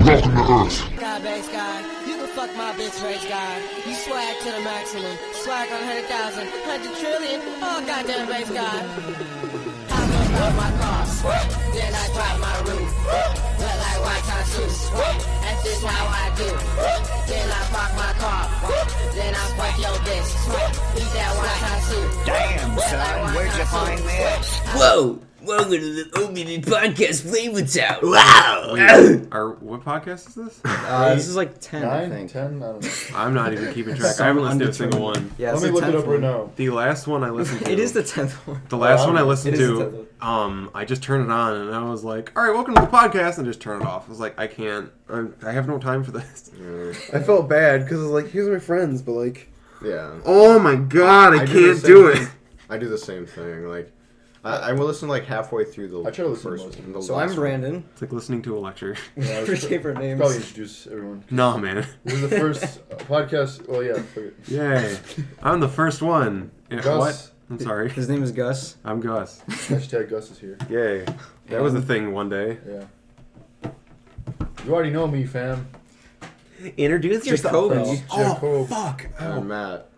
Welcome to Earth. God base guy, you can fuck my bitch race guy. You swag to the maximum, swag on 100,000, 100 trillion, oh goddamn base guy. I put up my car, then I drop my roof. Look like white tattoos, that's just how I do. Then I park my car, then I fuck your bitch. Eat that white tattoo. Damn, son, where'd you find this? Whoa! Welcome to the OBB Podcast Flavor Town. Wow! What podcast is this? This is like 10, I 9, think. 10, I don't know. I'm not even keeping track. I haven't listened to a single one. Yeah, Let me look it up right now. The last one I listened to. It is the 10th one. The last one I listened It is the to, 10th I just turned it on and I was like, all right, welcome to the podcast, and just turn it off. I was like, I can't. I have no time for this. I felt bad because I was like, here's my friends, but like, yeah. oh my god, I can't do it. I do the same thing. Like, I will listen like halfway through the I try to listen first to most of one. them. The So last I'm one. Brandon. It's like listening to a lecture. Yeah, Forget our names. Probably introduce everyone. No, man. This is the first podcast. Well, yeah. Fuck it. Yay. I'm the first one. Yeah, Gus. what? I'm sorry. His name is Gus. I'm Gus. Hashtag Gus is here. Yay. That was a thing one day. Yeah. You already know me, fam. Introduce Jakob. Jakob. Oh, fuck. I'm Matt.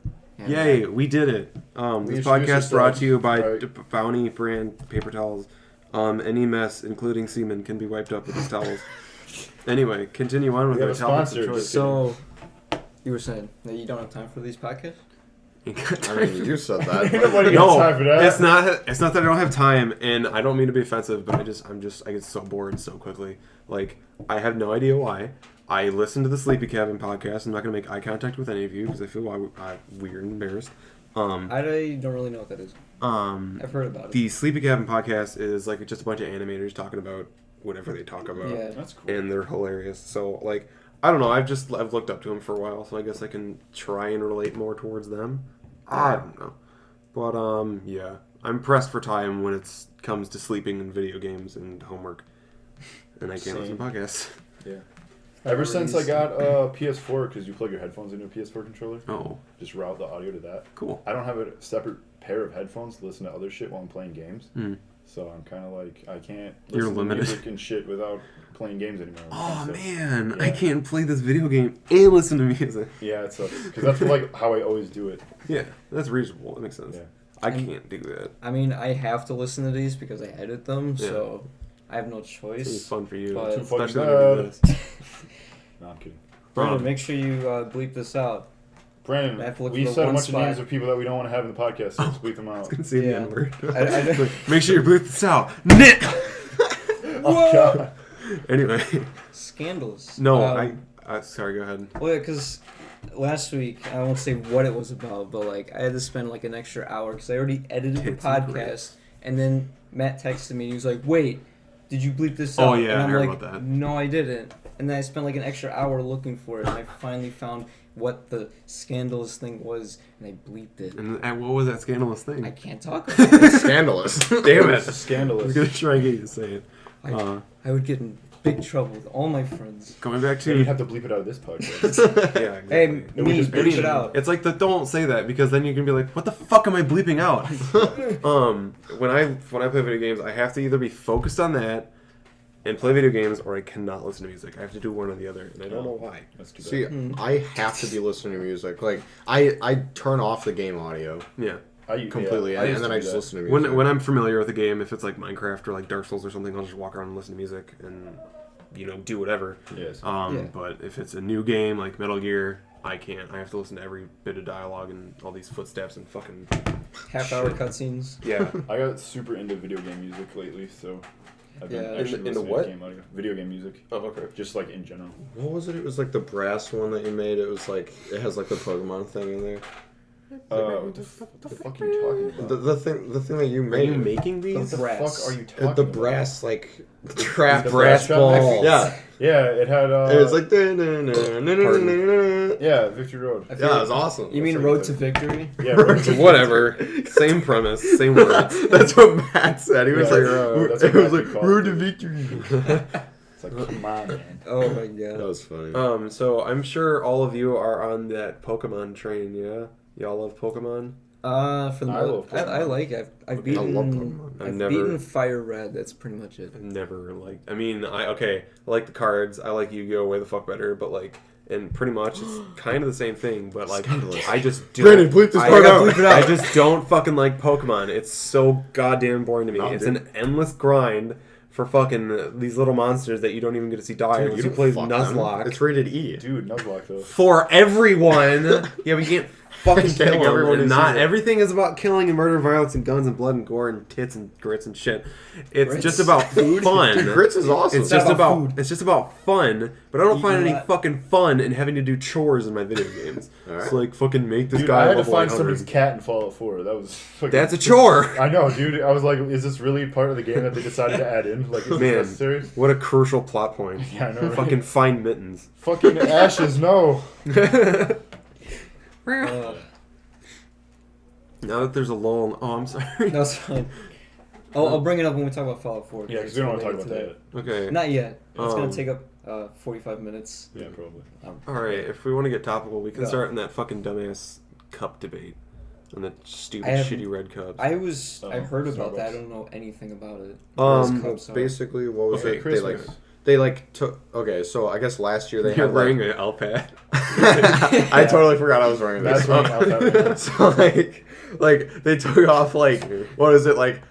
Yay, we did it. This podcast brought to you by Bounty brand paper towels. Any mess, including semen, can be wiped up with these towels. Anyway, continue on with We our have a topics of sponsor. choice. So, you were saying that you don't have time for these podcasts? You got I time mean, for- you said that. Nobody No, got time for that. it's not that I don't have time, and I don't mean to be offensive, but I get so bored so quickly. Like, I have no idea why. I listen to the Sleepy Cabin podcast. I'm not going to make eye contact with any of you because I feel weird and embarrassed. I don't really know what that is. I've heard about it. The Sleepy Cabin podcast is like just a bunch of animators talking about whatever they talk about. Yeah. That's cool. And they're hilarious. So, like, I don't know. I've looked up to them for a while, so I guess I can try and relate more towards them. I don't know. But, yeah. I'm pressed for time when it comes to sleeping and video games and homework. And I can't listen to podcasts. Yeah. Ever since I got a PS4, because you plug your headphones into a PS4 controller, just route the audio to that. Cool. I don't have a separate pair of headphones to listen to other shit while I'm playing games. Mm. So I'm kind of like, I can't You're listen to limited. music and shit without playing games anymore. Oh, So, man. yeah. I can't play this video game and listen to music. Yeah, it sucks. Because that's like how I always do it. Yeah, that's reasonable. That makes sense. Yeah. I can't do that. I mean, I have to listen to these because I edit them, Yeah. so I have no It's choice. fun for you. But- Too fucking Especially when you do bad. this. No, I'm kidding. Brandon, make sure you bleep this out. I Brandon, have to look we for the said a one bunch spot. of names of people that we don't want to have in the podcast, so let's bleep them out. Can say the Yeah. N-word. I- Make sure you bleep this out. Nick! Oh, God. Anyway. Scandalous. No, sorry, go ahead. Well, yeah, because last week, I won't say what it was about, but like I had to spend like an extra hour because I already edited the Tits and podcast, grits. and then Matt texted me and he was like, "Wait, did you bleep this Oh, out?" yeah, and I I'm heard like, about that. "No, I didn't." And then I spent like an extra hour looking for it, and I finally found what the scandalous thing was, and I bleeped it. And what was that scandalous thing? I can't talk about it. Scandalous. Damn it. It's scandalous. I'm gonna try and get you to say it. I would get in big trouble with all my friends. Going back So you'd to have to bleep it out of this podcast. yeah, exactly. Hey, would me, just be bleep shit. it out. It's like don't say that because then you can be like, what the fuck am I bleeping out? When I play video games, I have to either be focused on that and play video games, or I cannot listen to music. I have to do one or the other, and I don't know why. That's too bad. See, I have to be listening to music. Like, I turn off the game audio Yeah. completely, yeah, I used and then to I do just that. listen to music. When I'm familiar with a game, if it's like Minecraft or like Dark Souls or something, I'll just walk around and listen to music and do whatever. Yes. Yeah. But if it's a new game like Metal Gear, I can't. I have to listen to every bit of dialogue and all these footsteps and fucking Half-hour shit. cutscenes. Yeah. I got super into video game music lately, so I've been Yeah. actually Into listening what? to game audio. Video game music. Oh, okay. Just like in general. What was it? It was like the brass one that you made. It was like it has like the Pokemon thing in there. What the fuck are you talking about? The thing that you Are made. you making What these? the brass. fuck are you talking The about? brass like trap The brass brass ball. trap? Yeah, Yeah, it had. it was like. Yeah, Victory Road. I feel Yeah, it like- was awesome. You mean That's Road like- to Victory? Yeah, Road to Whatever. Same premise. Same words. That's what Matt said. He was Yeah, like, that's it what was Matthew like called road to it. victory. It's like, come on, man. Oh my That god. was funny. So I'm sure all of you are on that Pokemon train, yeah? Y'all love Pokemon? For the I love Pokemon. I like it. I've love beaten Pokemon. I've beaten Fire Red. That's pretty much it. I've never liked. I mean, I like the cards. I like Yu-Gi-Oh! Way the fuck better, but like, and pretty much it's kind of the same thing. But like, I just don't. Brandon, bleep this part out. I just don't fucking like Pokemon. It's so goddamn boring to me. No, it's dude. an endless grind for fucking these little monsters that you don't even get to see die unless you don't play fuck them. Nuzlocke. It's rated E. Dude, Nuzlocke though. For everyone. Yeah, we can't fucking kill Getting everyone everyone. to Not see it. everything is about killing and murder, violence, and guns and blood and gore and tits and grits and shit. It's Grits? just about fun. Dude, Grits is awesome. It's just about about it's just about fun, but I don't find Eating any that. fucking fun in having to do chores in my video games. Alright. It's like fucking make this Dude, guy I had to level find 100. somebody's cat in Fallout 4. That was fucking... That's a chore. I know, dude. I was like, is this really part of the game that they decided to add in? Like, is this Man, necessary? what a crucial plot point. Yeah, I know, right? Fucking find mittens. Fucking Ashes, no. Now that there's a lull. Oh, I'm sorry. No, it's fine. I'll bring it up when we talk about Fallout 4. Yeah, because we don't want to talk about that yet. Okay. Not yet. It's gonna Um, take up 45 minutes. Yeah, probably. All right. If we want to get topical, we can Yeah. start in that fucking dumbass cup debate, and that stupid I have- shitty red cups. I heard about that. I Starbucks. don't know anything about it. Well, basically, what was Okay, it? They like Christmas. they like took. Okay, so I guess last year they You're had wearing like. an Alpad. I totally forgot I was wearing this. That's wearing Alpad. So like they took off like what is it like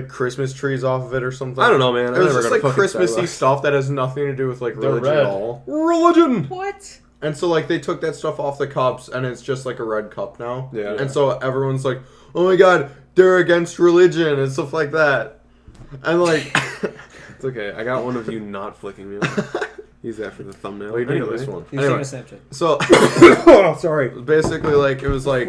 Christmas trees off of it or something? I don't know, man. It was never just gonna like fucking Christmassy Starbucks. stuff that has nothing to do with like They're religion red. at all. Religion. What? And so like they took that stuff off the cups and it's just like a red cup now. Yeah. And so everyone's like, oh my god, they're against religion and stuff like that. And like It's okay. I got one of you not flicking me off. He's after the thumbnail. what are you doing Anyway. this one? He's Anyway, taking a Snapchat. so Oh, sorry. basically like it was like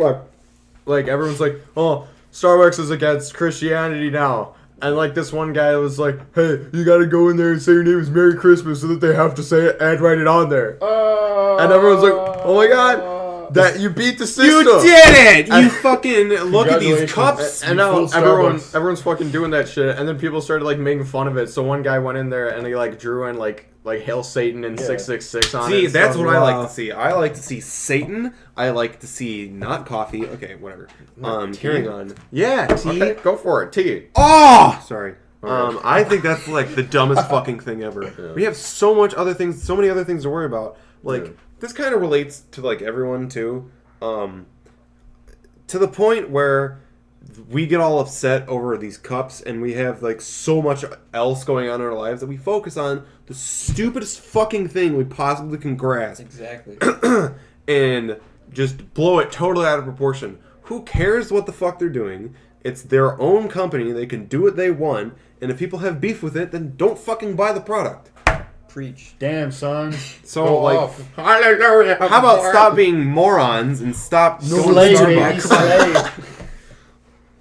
everyone's like, oh, Starbucks is against Christianity now. And like this one guy was like, hey, you gotta go in there and say your name is Merry Christmas so that they have to say it and write it on there. And everyone's like, oh my god, that you beat the system. You did it! You And- fucking look at these Congratulations. cups. And now fooled Starbucks. everyone's fucking doing that shit, and then people started like making fun of it. So one guy went in there and he like drew in like Hail Satan and 666 on it. See, and that's stuff. what I like Wow. to see. I like to see Satan. I like to see not coffee. Okay, whatever. tea? Carrying on. Yeah, tea. Okay, go for it, T. Oh, sorry. Alright. I think that's like the dumbest fucking thing ever. Yeah. We have so many other things to worry about. Like Yeah. this kind of relates to like everyone too, to the point where we get all upset over these cups, and we have like so much else going on in our lives that we focus on the stupidest fucking thing we possibly can grasp, Exactly. and just blow it totally out of proportion. Who cares what the fuck they're doing? It's their own company. They can do what they want. And if people have beef with it, then don't fucking buy the product. Preach. Damn, son. So, Go like, off. how about stop being morons and stop going Slay, to baby, Starbucks? slay.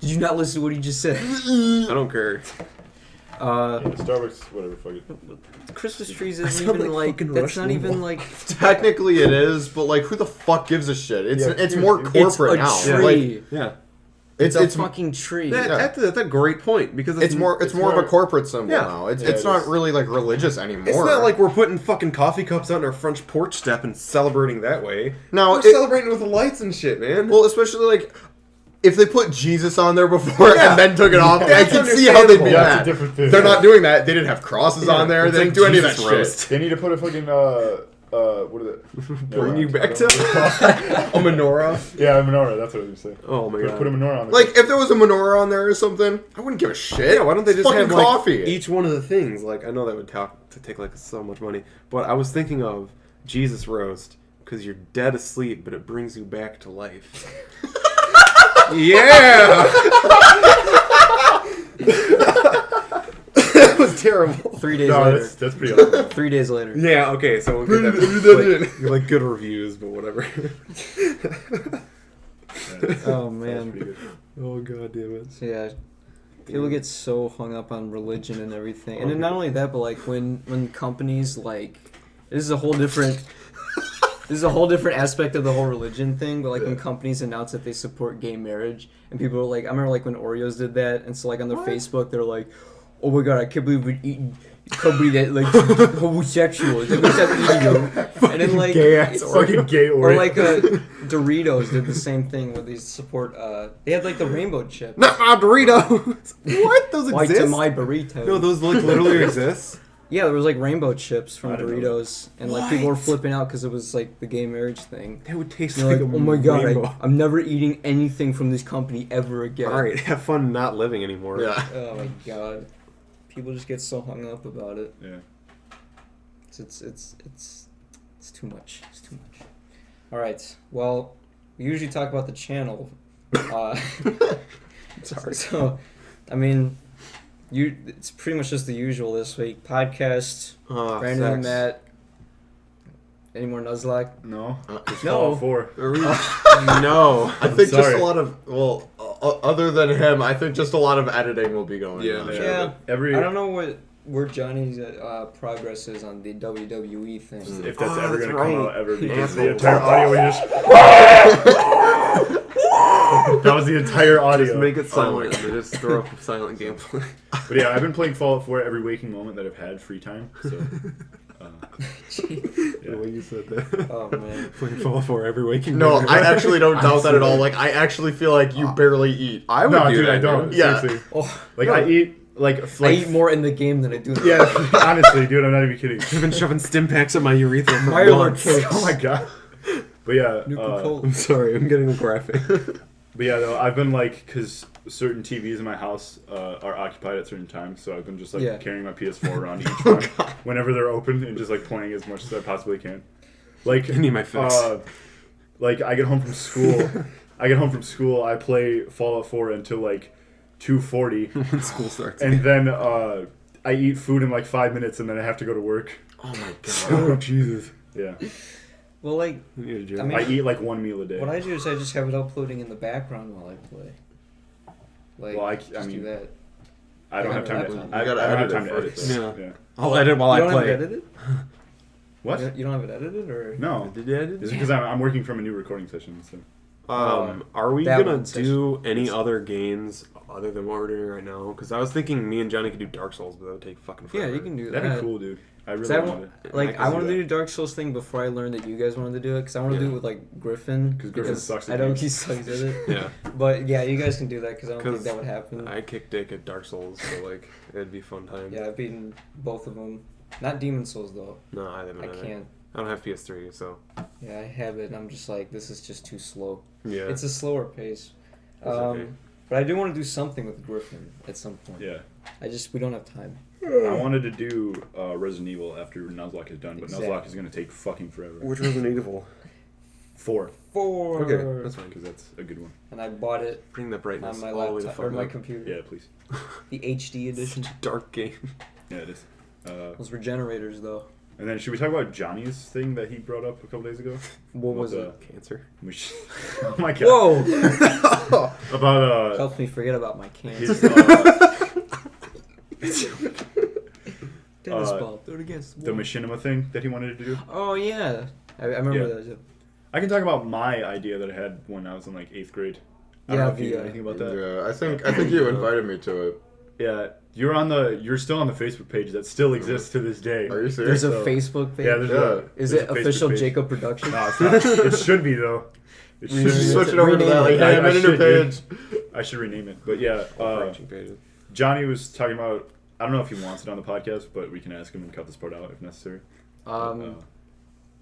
Did you not listen to what he just said? I don't care. Yeah, Starbucks, whatever, fuck it. Christmas trees I isn't sound even like like. fucking That's Rush not even Limbaugh. like. Technically it is, but like who the fuck gives a shit? It's Yeah, it's dude, more It's corporate a now. tree. Like Yeah. It's it's a fucking tree. That's a great point, because it's more of more- a corporate symbol Yeah. now. It's Yeah, it's it not is. really like religious anymore. It's not like we're putting fucking coffee cups out on our front porch step and celebrating that way. No, we're it- celebrating with lights and shit, man. well, especially like if they put Jesus on there before Yeah. and then took it off, I That's can see how they'd be understandable. That's a mad. different thing. They're not doing that. They didn't have crosses on there. It's They like didn't do any of that Jesus roast. shit. They need to put a fucking, what is it? Bring you back to A menorah. Yeah, a menorah, that's what I was saying. Oh my god. Put a menorah on there. Like if there was a menorah on there or something, I wouldn't give a shit. Yeah, why don't they It's just fucking have like coffee? each one of the things? Like, I know that would take like so much money, but I was thinking of Jesus roast because you're dead asleep, but it brings you back to life. Yeah. That was terrible. 3 days no, later. that's pretty awesome. 3 days later. Yeah. Okay. So we'll get that. Like good reviews, but whatever. Oh That's man. pretty good. Oh god damn it. So yeah, people get so hung up on religion and everything, and then not only that, but like when companies like, this is a whole different aspect of the whole religion thing. But like when companies announce that they support gay marriage, and people are like, I remember like when Oreos did that, and so like on their Facebook they're like, oh my god, I can't believe we're eating company that like homosexuals that we stop eating them, and then like Gay ass Fucking gay or Oreo. like Doritos did the same thing where they support. They had like the rainbow chips. Not my Doritos. What? Those White exist? to my burrito. No, those like literally exist. Yeah, there was like rainbow chips from I didn't know Doritos, and like people were flipping out because it was like the gay marriage thing. They would taste They're like, like, a oh my god, rainbow. I'm never eating anything from this company ever again. All right, have fun not living anymore. Yeah. Oh my god, people just get so hung up about it. Yeah. It's too much. It's too much. All right. Well, we usually talk about the channel. Sorry. So, I mean, it's pretty much just the usual this week. Podcast. Brandon and sex. Matt. Any more Nuzlocke? No. Just No. Fallout 4. No. I think just sorry. a lot of other than him, I think just a lot of editing will be going Yeah. on. Yeah. but I don't know where Johnny's progress is on the WWE thing. If that's ever that's going to right. come out ever, because the Asshole. entire audio we just... That was the entire audio. Just make it silent. and just throw up silent gameplay. But yeah, I've been playing Fallout 4 every waking moment that I've had free time. So, The way you said that. Oh man. Playing Fallout 4 every waking No, moment. I actually don't doubt that at all. Like, I actually feel like you barely eat. I would no, do dude, that. I don't. dude. Yeah. Seriously. Oh, Like, I eat, like... I eat more in the game than I do. In the Yeah, honestly, dude, I'm not even kidding. I've been shoving stim packs in my urethra for Mirelurk months. cakes. Oh my god. But yeah, Nuka-Cola. I'm sorry, I'm getting graphic. but yeah, though, I've been like, because certain TVs in my house are occupied at certain times, so I've been just like Yeah. carrying my PS4 around each one whenever they're open and just like playing as much as I possibly can. Like, I need my fix. like I get home from school. I play Fallout 4 until like 2:40, When school starts. and then I eat food in like 5 minutes, and then I have to go to work. Oh my god. Oh, Jesus. Yeah, Well, like, I need a job. I mean- I eat like one meal a day. what I do is I just have it uploading in the background while I play. Like, Well, I just mean, do that. I don't have time to. You I gotta don't have edit time it to edit first. this. Yeah. Yeah. I'll edit while You I don't have play. it edited? What? You don't have it edited, or? No. Did you edit? It's because I'm working from a new recording session. So. Are we That gonna one do any other games other than what we're doing right now? Because I was thinking me and Johnny could do Dark Souls, but that would take fucking forever. Yeah, you can do that. That'd be cool, dude. I really 'Cause I want want, it. like, I I can wanted do to that. do Dark Souls thing before I learned that you guys wanted to do it, because I want to do Yeah. it with, like, Griffin. 'Cause Griffin sucks at I know games. he sucks at it. Yeah. But, yeah, you guys can do that, because I don't think 'Cause that would happen. I kick dick at Dark Souls, so like it'd be a fun time. Yeah, I've beaten both of them. Not Demon Souls, though. No, I haven't. I can't. I don't have PS3, so Yeah, I have it, and I'm just like, this is just too slow. yeah. It's a slower pace. It's okay. But I do want to do something with Griffin at some point. Yeah. We don't have time. I wanted to do Resident Evil after Nuzlocke is done, but Exactly. Nuzlocke is going to take fucking forever. Which Resident Evil? 4, 4. Okay, that's fine. because that's a good one. And I bought it Bring the brightness on my all the way the laptop, fuck or my up. computer. Yeah, please. The HD edition. Such a dark game. Yeah, it is. Those were generators, though. And then should we talk about Johnny's thing that he brought up a couple days ago? What was the- it? Cancer. Oh my god. Whoa! About Helps me forget about my cancer. his Tennis uh, ball. Throw it against the wall. machinima thing that he wanted to do. Oh, yeah. I remember Yeah. that. I can talk about my idea that I had when I was in like 8th grade. I don't Yeah, know if you the, know anything about that. Yeah, I think you invited me to it. Yeah, you're still on the Facebook page that still exists to this day. Are you serious? There's a So- Facebook page. Yeah, there's Yeah. Is there's it a Facebook official page. Jacob Production? No, it's not. It should be though. It should You should be. switch it over to that. Like, Rename it. hey, I'm I in a new should, dude. page. I should rename it. But yeah, Branching pages. Johnny was talking about. I don't know if he wants it on the podcast, but we can ask him and cut this part out if necessary.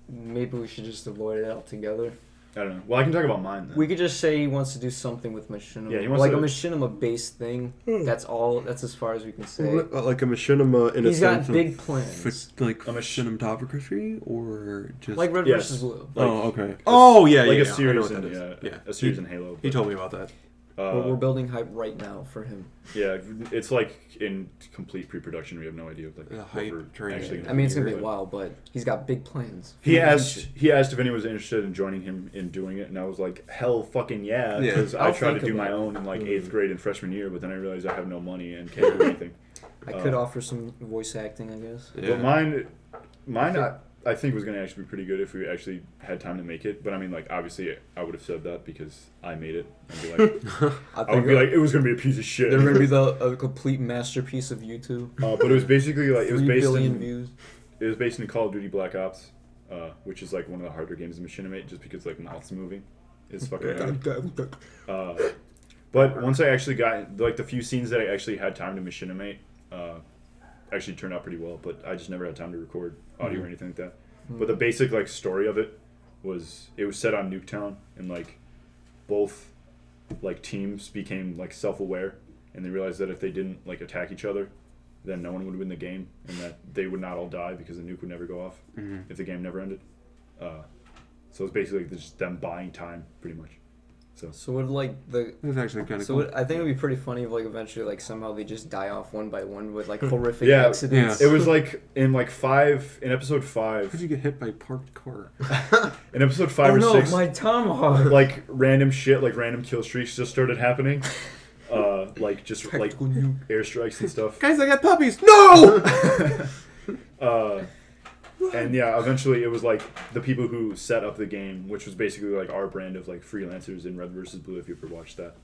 Maybe we should just avoid it altogether. I don't know. Well, I can talk about mine then. We could just say he wants to do something with machinima. Yeah, he wants like to- a machinima-based thing. That's all. That's as far as we can say. Like a machinima in He's a got sense big of plans. like A cinematography or just Like Red Yes. versus Blue. oh okay oh yeah like yeah, a yeah. series I know in what that is. Yeah a series in Halo. He told me about that. We're building hype right now for him. Yeah, it's like in complete pre-production. We have no idea like The what hype we're train. actually gonna I mean, it's gonna be do, a but- while, but he's got big plans. He asked if anyone was interested in joining him in doing it, and I was like, hell fucking yeah, Yeah. because I I'll tried to think do my about it. own in like 8th grade and freshman year, but then I realized I have no money and can't do anything. I could offer some voice acting, I guess. Yeah. But mine, I think it was going to actually be pretty good if we actually had time to make it. But I mean, like, obviously, I would have said that because I made it. I'd be like, I would be like, it was going to be a piece of shit. They're going to be a complete masterpiece of YouTube. But it was basically like it was 3 based billion in views. It was based in Call of Duty Black Ops, which is like one of the harder games to machinimate, just because like mouths moving is fucking hard. But once I actually got like the few scenes that I actually had time to machinimate, actually turned out pretty well. But I just never had time to record audio or anything like that. But the basic like story of it was set on Nuketown, and like both like teams became like self-aware, and they realized that if they didn't like attack each other, then no one would win the game, and that they would not all die because the nuke would never go off if the game never ended. So it's basically just them buying time, pretty much. So would like the It was actually kind of so cool. I think it would be pretty funny if like eventually like somehow they just die off one by one with like horrific Yeah, accidents. It was like in episode 5. How did you get hit by a parked car? In episode 5 Oh or no, 6, my tomahawk! like random shit, like random kill streaks just started happening. Like just like airstrikes and stuff. Guys, I got puppies. No. And yeah, eventually it was like the people who set up the game, which was basically like our brand of like freelancers in Red vs. Blue, if you ever watched that,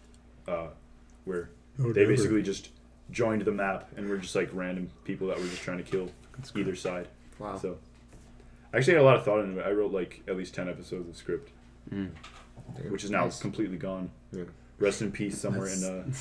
where they basically just joined the map and were just like random people that were just trying to kill either side. Wow. So I actually had a lot of thought into it. I wrote like at least 10 episodes of script, which is now completely gone. Yeah. Rest in peace somewhere in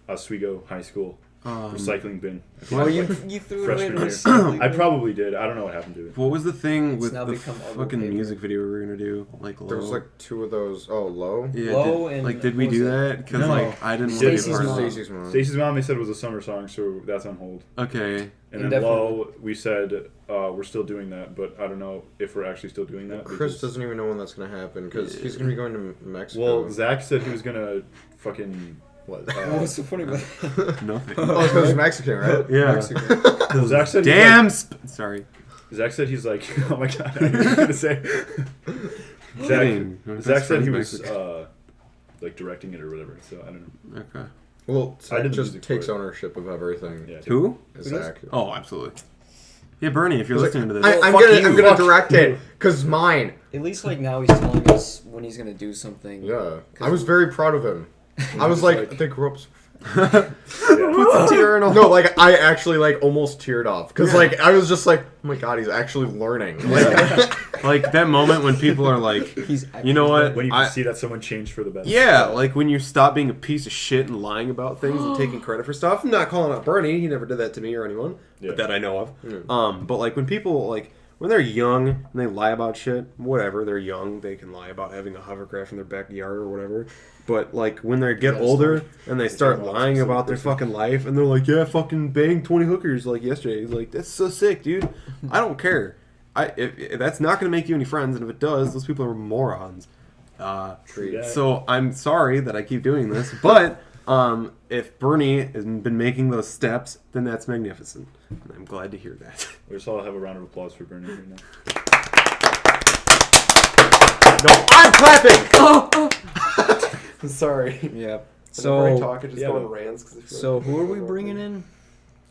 Oswego High School. Recycling bin. Oh, you threw it away in Freshman recycling year. I bin? probably did. I don't know what happened to it. What was the thing with now the become other fucking paper. music video we were gonna do? Like Low? There was like 2 of those. Oh, Low? Yeah, Low did, and like, did we what was do it? that? Because No. like I didn't want to be a Stacey's part of mom. that. Stacey's mom. Stacey's mom, they said it was a summer song, so that's on hold. Okay. And then Indefinitely. Low, we said we're still doing that, but I don't know if we're actually still doing that. Chris because- doesn't even know when that's going to happen because he's going to be going to Mexico. Well, Zach said he was gonna fucking. What? What's so funny about that? Nothing. Oh, because he's Mexican, right? Yeah. Mexican. Zach said. Damn. Sorry. Zach said he's like. Oh my god! I knew what you were gonna say. Kidding. My Zach best said he friend's was Mexican. like directing it or whatever. So I don't know. Okay. Well, I Zach did the just music takes for it. ownership of everything. Yeah. Who? Zach. Oh, absolutely. Yeah, Bernie, if you're He's listening like, to this, I'm fuck gonna you. I'm gonna direct it because mine. At least like now he's telling us when he's gonna do something. Yeah, I was very proud of him. I was like, they grew up. So Yeah. no, like I actually like almost teared off because like I was just like, oh my god, he's actually learning. Like, Like that moment when people are like, He's you know what? When you I- see that someone changed for the better. Yeah, like when you stop being a piece of shit and lying about things and taking credit for stuff. I'm not calling out Bernie. He never did that to me or anyone Yeah. that I know of. But like when people like when they're young and they lie about shit, whatever. They're young. They can lie about having a hovercraft in their backyard or whatever. But like when they get older and they start lying about their fucking life and they're like, yeah, fucking banged 20 hookers like yesterday. He's like, that's so sick, dude. I don't care. If that's not going to make you any friends, and if it does, those people are morons. So I'm sorry that I keep doing this, but if Bernie has been making those steps, then that's magnificent. And I'm glad to hear that. We just all have a round of applause for Bernie right now. No, I'm clapping! I'm sorry. Yeah. Whenever I So talk, I just yeah, go on but- rants. 'Cause I feel so like who are we bringing in?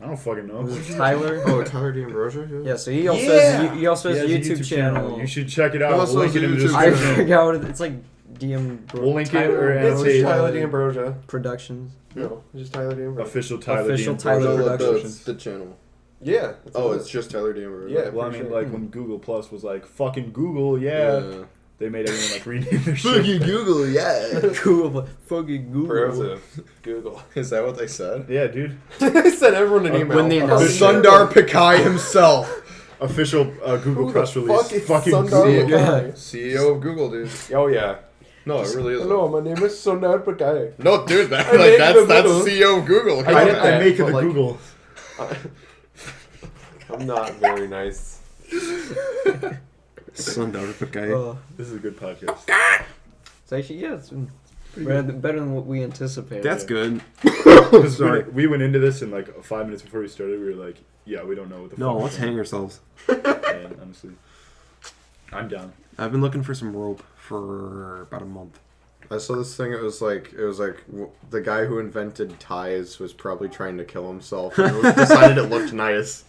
I don't fucking know. Was it Tyler? oh, Tyler D'Ambrosio. Yeah. So he also has he also has He a has YouTube channel. You should check it out. Also We'll link has it a in the YouTube I description. forgot what it's like. DM We'll link it or It's just annotate Tyler D'Ambrosio. Productions. No, it's just Tyler D'Ambrosio. official Tyler Official D'Ambrosio Tyler No, Productions. the channel. Yeah. that's Oh, what it's just Tyler D'Ambrosio. Yeah. Well, I for mean, sure. like when Google Plus was like, fucking Google, yeah. They made everyone like rename their shit. Fucking Google, yeah. Google, fucking Google. Progressive. Google. Is that what they said? Yeah, dude. I sent everyone an email. When they The announced Sundar Pichai himself. Official Google Who press the release. fuck is Fucking Sundar Google. Yeah. CEO of Google, dude. Oh yeah. No, it really is. Hello, my name is Sundar Pichai. No, dude, that, I like, make that's the middle. CEO of Google. I get I that, make it but, the like- Google. I'm not very nice. Sundar Pichai. This is a good podcast. It's actually it's been better than what we anticipated. That's good. Because Sorry. we went into this and like 5 minutes before we started, we were like, yeah, we don't know what the No, fuck. let's hang ourselves. And honestly, I'm down. I've been looking for some rope for about a month. I saw this thing. It was like the guy who invented ties was probably trying to kill himself and decided it looked nice.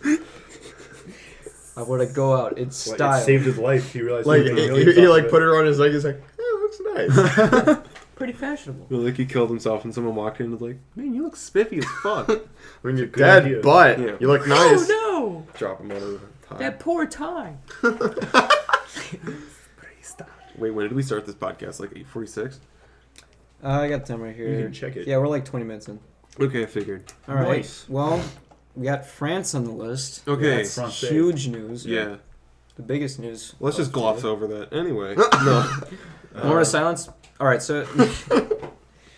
I want to go out in Like, style. it saved his life. He realized Like, he was he, really he, tough like of put it. it on his leg. He's like, oh, it looks nice. Pretty fashionable. Like he killed himself, and someone walked in and was like, "Man, you look spiffy as fuck." When you're good dead, idea. but Yeah. you look nice. Oh Drop him out of the no! time. That poor time. Wait, when did we start this podcast? Like 8:46? I got time right here. You can check it. Yeah, we're like 20 minutes in. Okay, I figured. All right. Nice. Well, we got France on the list. Okay. That's Francais. huge news. Yeah. The biggest news. Let's just of gloss today. over that. Anyway. No. Moment of silence. All right, so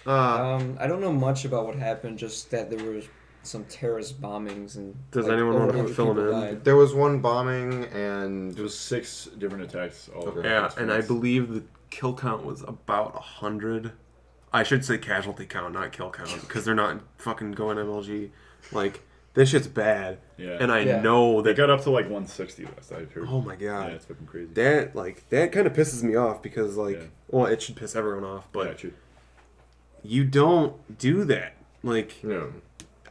Uh, I don't know much about what happened. Just that there were some terrorist bombings and. Does anyone want to 100 fill 'em people in? died. There was one bombing, and There was 6 different attacks. All Okay. yeah, across and I France. believe the kill count was about 100. I should say casualty count, not kill count, because they're not fucking going MLG. Like, this shit's bad. Yeah. And I Yeah. know They that. got up to like 160 last I heard. Oh my Yeah, god. it's fucking crazy. That kind of pisses me off because, like, Yeah. well, it should piss everyone off, but yeah, true. you don't do that. Like, no.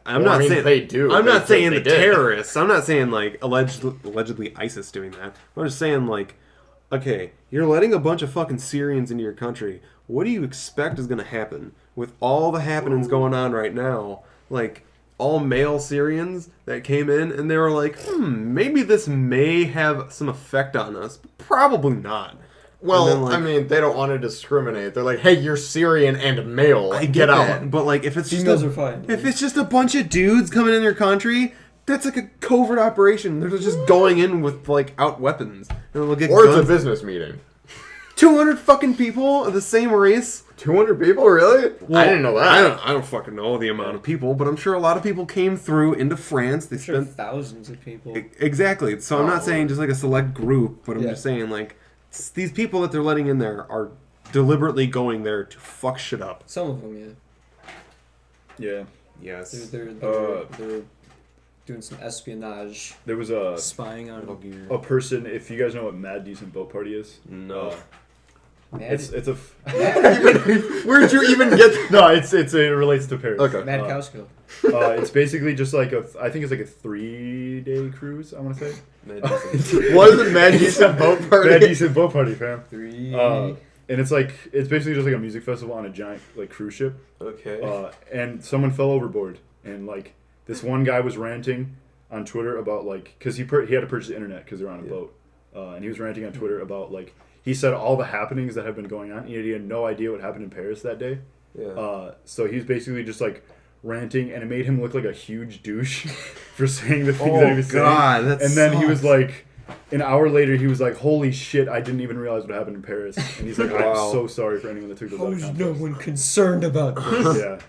I'm Well, not I mean, saying they do. I'm They not did- saying they the did. terrorists. I'm not saying like allegedly ISIS doing that. I'm just saying like, okay, you're letting a bunch of fucking Syrians into your country. What do you expect is going to happen with all the happenings going on right now? Like all male Syrians that came in and they were like, maybe this may have some effect on us. Probably not. Well, And then, like, I mean, they don't want to discriminate. They're like, hey, you're Syrian and male. I Get out. that, but like if it's Females just are fine. if it's just a bunch of dudes coming in your country, that's like a covert operation. They're just going in with like out weapons, and they'll get Or it's a guns. business meeting. 200 fucking people of the same race. 200 people, really? I didn't know that. I don't fucking know the amount of people, but I'm sure a lot of people came through into France. They I'm sure spent thousands of people. exactly. So I'm not saying just like a select group, but I'm Yeah. just saying like these people that they're letting in there are deliberately going there to fuck shit up. Some of them, yeah. Yeah. Yes. They're doing some espionage, There was a spying on person. If you guys know what Mad Decent Boat Party is, No. Mad, it's a Where'd you even get no. It relates to Paris. Okay. Mad Cowskill. It's basically just like I think it's like a 3-day cruise. I want to say. Wasn't Mad Decent Boat Party? Mad Decent Boat Party, fam. 3. And it's basically just like a music festival on a giant like cruise ship. Okay. And someone fell overboard, and like this one guy was ranting on Twitter about like because he had to purchase the internet because they're on a boat, and he was ranting on Twitter about like he said all the happenings that have been going on. He had no idea what happened in Paris that day. Yeah. So he's basically just like ranting, and it made him look like a huge douche for saying the things that he was saying. that And then he was sucks. like, an hour later, he was like, "Holy shit! I didn't even realize what happened in Paris." And he's like, Wow. "I'm so sorry for anyone that took those out of How's no context." one concerned about this?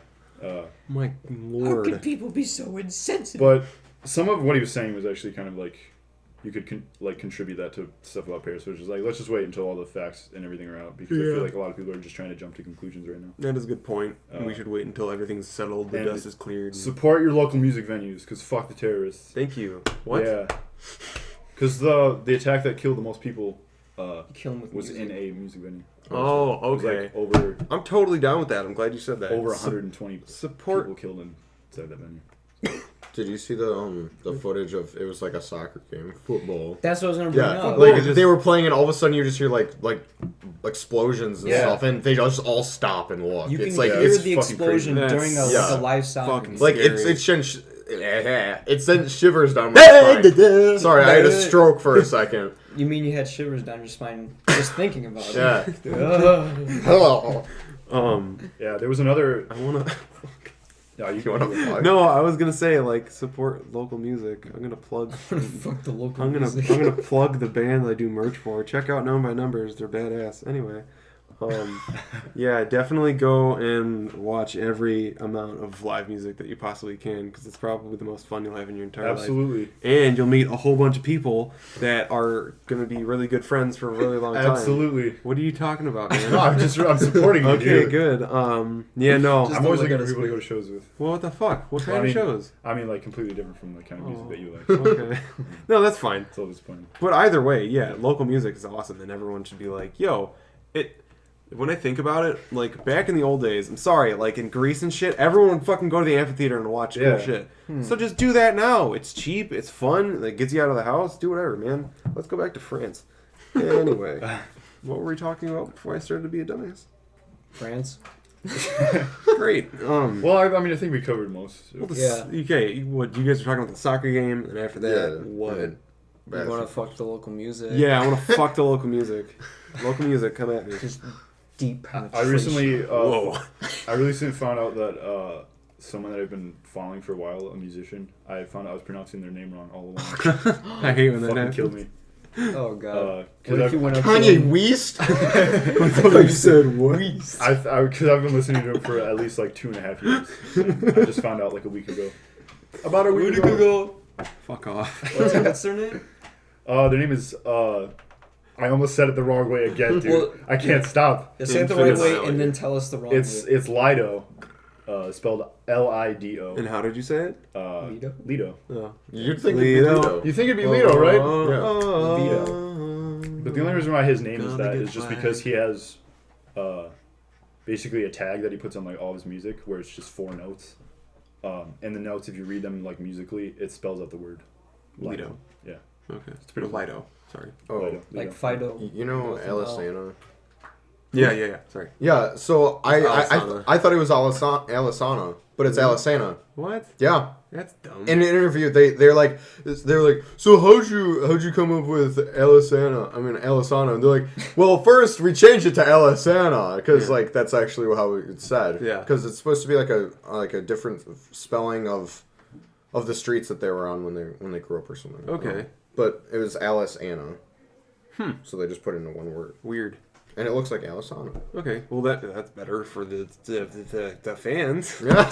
Yeah. My How can lord. people be so insensitive? But some of what he was saying was actually kind of like you could contribute that to stuff about Paris, which is like let's just wait until all the facts and everything are out because I feel like a lot of people are just trying to jump to conclusions right now. That is a good point. We should wait until everything's settled, the and dust is cleared. and- Support your local music venues because fuck the terrorists. Thank you. What? Yeah. Because the attack that killed the most people Kill him with was music. in a music venue. Oh, It was okay. like over I'm totally down with that. I'm glad you said that. over 120 support. people killed inside that venue. Did you see the footage of it was like a soccer game, football? That's what I was gonna bring Yeah, up. like they were playing, and all of a sudden you just hear like explosions and Yeah. stuff, and they just all stop and look. You can It's like hear it's the fucking explosion crazy. during That's- like yeah. a live sound. Fucking like scary. it sent shivers down my spine. Sorry, I had a stroke for a second. You mean you had shivers down your spine just thinking about it? Yeah. Ugh. Hello. Yeah, there was another. I wanna. Yeah, you You want to plug? No, I was gonna say like support local music. I'm gonna plug. Fuck the local I'm gonna music. plug the band I do merch for. Check out Known by Numbers. They're badass. Anyway, yeah, definitely go and watch every amount of live music that you possibly can because it's probably the most fun you'll have in your entire life. Absolutely. And you'll meet a whole bunch of people that are gonna be really good friends for a really long time. Absolutely. What are you talking about, man? No, I'm supporting you. Okay, dude. good. Yeah, no. Just I'm always look looking at for people to us go to shows with. Well, what the fuck? What kind I of mean- shows? I mean, like completely different from the kind of music Oh. that you like. Okay. No, that's fine. It's all disappointing. But either way, yeah, local music is awesome, and everyone should be like, yo, When I think about it, like back in the old days, I'm sorry, like in Greece and shit, everyone would fucking go to the amphitheater and watch cool shit. So just do that now. It's cheap, it's fun, it gets you out of the house. Do whatever, man. Let's go back to France. Anyway, what were we talking about before I started to be a dumbass? France. Great. Well, I mean, I think we covered most. Well, okay, what you guys were talking about the soccer game, and after that, Yeah, what? yeah. You want to fuck the local music? Yeah, I want to fuck the local music. Local music, come at me. Just deep I penetration. recently, Whoa. I recently found out that someone that I've been following for a while, a musician, I found out I was pronouncing their name wrong all along. I hate when that Fucking happens. killed me. Oh god. Because What if you went up to Kanye him? West? I thought you said what? Because I've been listening to him for at least like 2.5 years. I just found out like a week ago. About a week ago. Fuck off. What's their name? Their name is I almost said it the wrong way again, dude. Well, I can't stop. Say it the right Infinite way and then tell us the wrong It's way. Lido, spelled Lido. And how did you say it? Lido? Lido. Oh. You'd think Lido. Lido. You think it'd be Lido, right? Lido. But the only reason why his name is Gonna that get is just flagged. because he has basically a tag that he puts on like all of his music where it's just 4 notes. And the notes, if you read them like musically, it spells out the word Lido. Yeah. Okay. It's pretty cool. Lido. Sorry. Oh, Lido. Like Fido. you know Nothing Alisana? Yeah. Sorry. Yeah, so I Alisana. thought it was Alisana, but it's Alisana. What? Yeah. That's dumb. In an interview, they're like, so how'd you come up with Alisana? I mean Alisana. And they're like, well, first we changed it to Alisana because like that's actually how it's said. Yeah. Because it's supposed to be like a different spelling of the streets that they were on when they grew up or something. Okay. But it was Alice Anna. So they just put it into one word, Weird. and it looks like Alisana. Okay. Well, that's better for the fans. Yeah.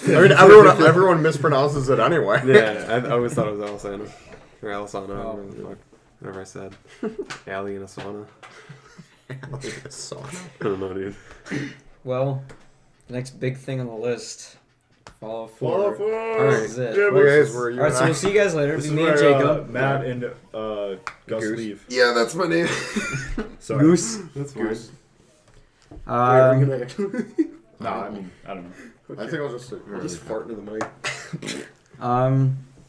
I mean, everyone mispronounces it anyway. Yeah, I always thought it was Alisana. Or Alisana, whatever I said. Allie in a sauna. Alisana. I don't know, dude. Well, the next big thing on the list. Fallout 4. Fallout 4. Alright. This is it. Yeah, Well, guys, where you Alright, and so I- we'll see you guys later. This Be is me and where Jacob. Matt and Gus Goose. leave. Yeah, that's my name. Sorry. Goose. That's fine. Nah, I mean, I don't know. I think I'll just sit here. Just fart into the mic.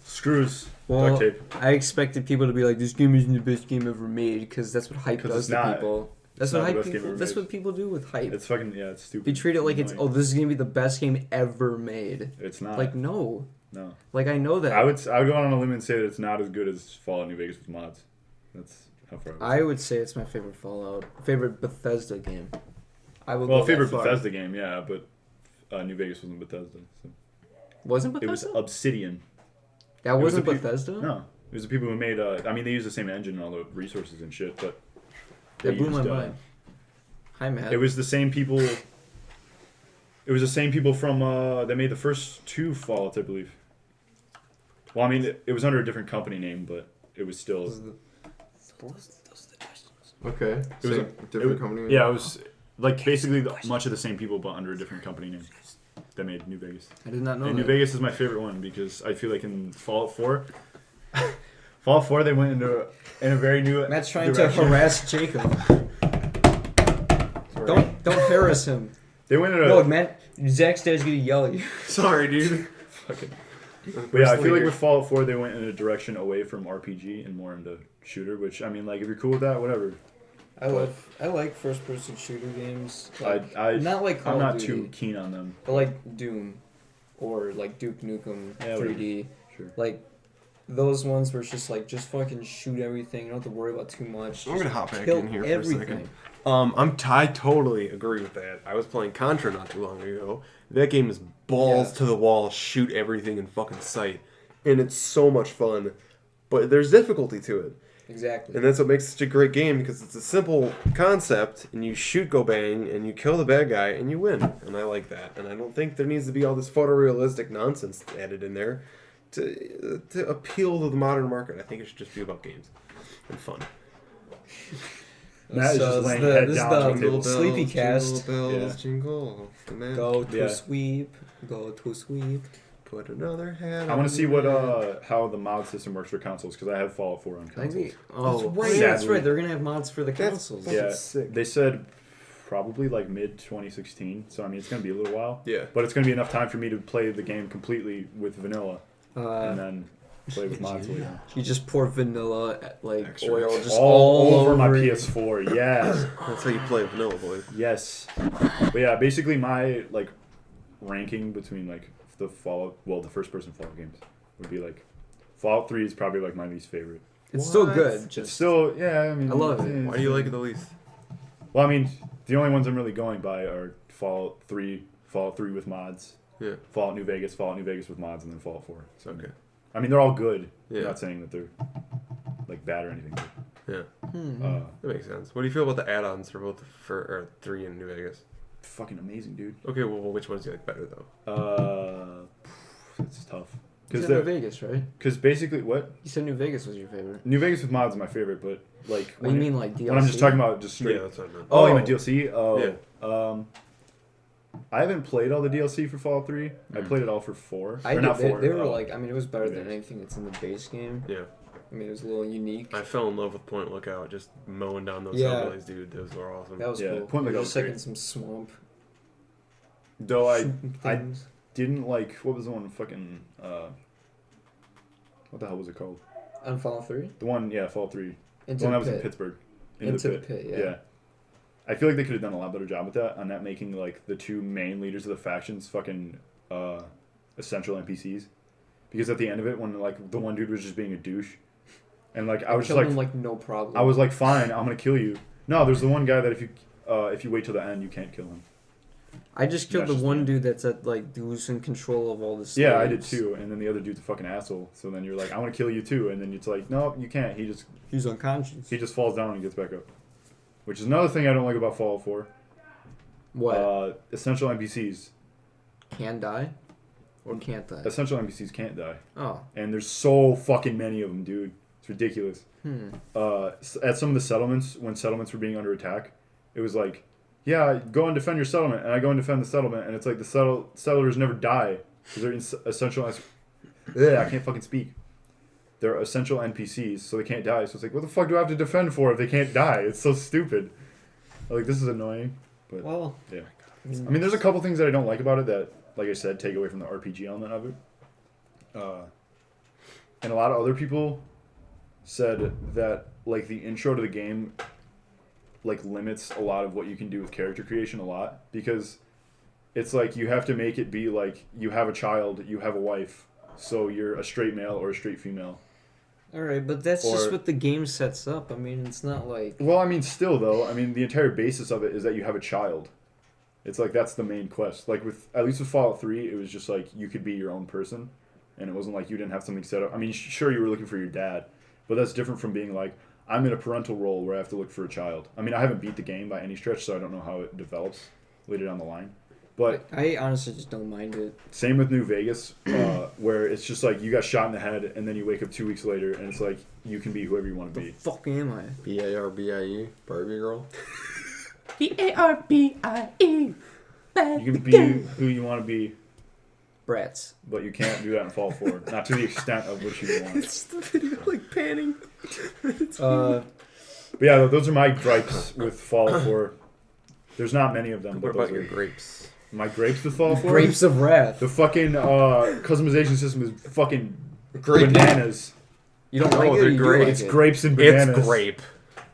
Screws. Well, Duct tape. I expected people to be like, this game isn't the best game ever made, because that's what hype 'Cause does it's to not. people. That's It's what not the hype best game people. ever That's made. what people do with hype. It's fucking, yeah, it's stupid. They treat it like it's, Annoying. oh, this is gonna be the best game ever made. It's not. Like, no. No. Like, I know that. I would go out on a limb and say that it's not as good as Fallout New Vegas with mods. That's how far I would say it's my favorite Fallout, favorite Bethesda game. I would. Well, go favorite that far. Bethesda game, yeah, but New Vegas wasn't Bethesda. So. Wasn't It was Bethesda? Obsidian. That was wasn't the peop- Bethesda. No, it was the people who made. I mean, they used the same engine and all the resources and shit, but That blew my used, mind. Hi, Matt. It was the same people. It was the same people from. They made the first 2 Fallouts, I believe. Well, I mean, it was under a different company name, but it was still. Okay. It was Same, a different company. Yeah, it was like basically much of the same people, but under a different company name. That made New Vegas. I did not know And that. New Vegas is my favorite one because I feel like in Fallout 4, Fallout 4 they went in a very new. Matt's trying direction. to harass Jacob. Don't harass him. They went in a. No, Matt. Zach's dad's gonna yell at you. Sorry, dude. Fucking. But yeah, I feel like with Fallout 4 they went in a direction away from RPG and more into shooter. Which I mean, like if you're cool with that, whatever. I like first person shooter games. I not like Call I'm of not Duty, too keen on them. but like Doom, or like Duke Nukem Yeah, 3D. Sure. Like those ones where it's just like just fucking shoot everything. You don't have to worry about too much. I'm Just gonna hop back kill in here for everything. a second. I totally agree with that. I was playing Contra not too long ago. That game is balls to the wall, shoot everything in fucking sight, and it's so much fun. But there's difficulty to it, Exactly. and that's what makes it such a great game because it's a simple concept, and you shoot, go bang, and you kill the bad guy, and you win. And I like that. And I don't think there needs to be all this photorealistic nonsense added in there to appeal to the modern market. I think it should just be about games and fun. Matt is So just laying this head is down the on the table. Sleepy Cast. Jingle bells, Yeah. jingle. The man. Go to Yeah. sweep. Go to sweep. Put another hat. I want on to see the what man. how the mod system works for consoles because I have Fallout 4 on consoles. Oh, That's right. yeah, that's Sadly. right. They're gonna have mods for the That's consoles. fucking Yeah, sick. they said probably like mid 2016. So I mean, it's gonna be a little while. Yeah. But it's gonna be enough time for me to play the game completely with vanilla, and then play with mods later. You just pour vanilla, like Extra. oil, just All over my it. PS4. Yes. That's how you play vanilla, boy. Yes. But yeah, basically my like ranking between like the Fallout, the first person Fallout games would be like Fallout 3 is probably like my least favorite. It's still What? good. It's Just still, yeah, I mean, I love it. Why do you like it the least? Well, I mean, the only ones I'm really going by are Fallout 3 with mods, Yeah. Fallout New Vegas with mods, and then Fallout 4. So Okay. I mean, they're all good. Yeah. I'm not saying that they're like bad or anything. Yeah. But, That makes sense. What do you feel about the add-ons for both 3 and New Vegas? fucking amazing, dude. Okay, well, which ones do you like better though? It's tough you said New Vegas, right? because basically what You said New Vegas was your favorite. New Vegas with mods is my favorite, but like What do you mean, like DLC? when I'm just talking about just straight. Yeah, that's what I meant. Oh, you meant DLC? Oh, Yeah. I haven't played all the DLC for Fallout 3. I played it all for 4. I or did, not 4. they were like, I mean, it was better New than Vegas. anything that's in the base game. Yeah. I mean, it was a little unique. I fell in love with Point Lookout, just mowing down those Yeah. hillbillies, dude. Those were awesome. That was Yeah, cool. Point You're Lookout just was like great. in some swamp. Though I things. didn't like, what was the one fucking, what the hell was it called? On Fallout 3? The one, yeah, Fallout 3. Into The one that the was in pit. Pittsburgh. Into the pit, yeah. I feel like they could have done a lot better job with that, on that making like the two main leaders of the factions fucking essential NPCs. Because at the end of it, when like the one dude was just being a douche, and like I was just Killed like, him, like no problem. I was like, fine, I'm gonna kill you. No, there's the one guy that if you wait till the end, you can't kill him. I just killed That's the just one me. dude that's at like who's in control of all the slaves. Yeah, I did too. And then the other dude's a fucking asshole. So then you're like, I want to kill you too. And then it's like, no, you can't. He's unconscious. He just falls down and gets back up. Which is another thing I don't like about Fallout 4. What? Essential NPCs. Can die? Or can't die? Essential NPCs can't die. Oh. And there's so fucking many of them, dude. It's ridiculous. At some of the settlements, when settlements were being under attack, it was like, yeah, go and defend your settlement. And I go and defend the settlement, and it's like the settlers never die. Because they're essential... I can't fucking speak. They're essential NPCs, so they can't die. So it's like, what the fuck do I have to defend for if they can't die? It's so stupid. Like, this is annoying. But, Well. yeah. I mean, there's a couple things that I don't like about it that, like I said, take away from the RPG element of it. And a lot of other people said that, like, the intro to the game, like, limits a lot of what you can do with character creation a lot. Because it's like, you have to make it be like, you have a child, you have a wife, so you're a straight male or a straight female. Alright, but that's just Or- what the game sets up. I mean, it's not like... Well, I mean, still, though, I mean, the entire basis of it is that you have a child. It's like, that's the main quest. Like, at least with Fallout 3, it was just like, you could be your own person. And it wasn't like you didn't have something set up. I mean, sure, you were looking for your dad. But that's different from being like, I'm in a parental role where I have to look for a child. I mean, I haven't beat the game by any stretch, so I don't know how it develops later down the line. But I honestly just don't mind it. same with New Vegas, where it's just like, you got shot in the head, and then you wake up 2 weeks later, and it's like, you can be whoever you want to be. Fuck am I? BARBIE, Barbie girl. BARBIE. You can be who you want to be, Brats. but you can't do that in Fallout 4. Not to the extent of which you want. It's the video like panning. But yeah, those are my gripes with Fallout 4. There's not many of them. What But about those your are grapes? my grapes with Fallout 4? Grapes of Wrath. The fucking customization system is fucking bananas. You don't No, like it? they're Or you do great. like It's it? grapes and bananas. It's grape.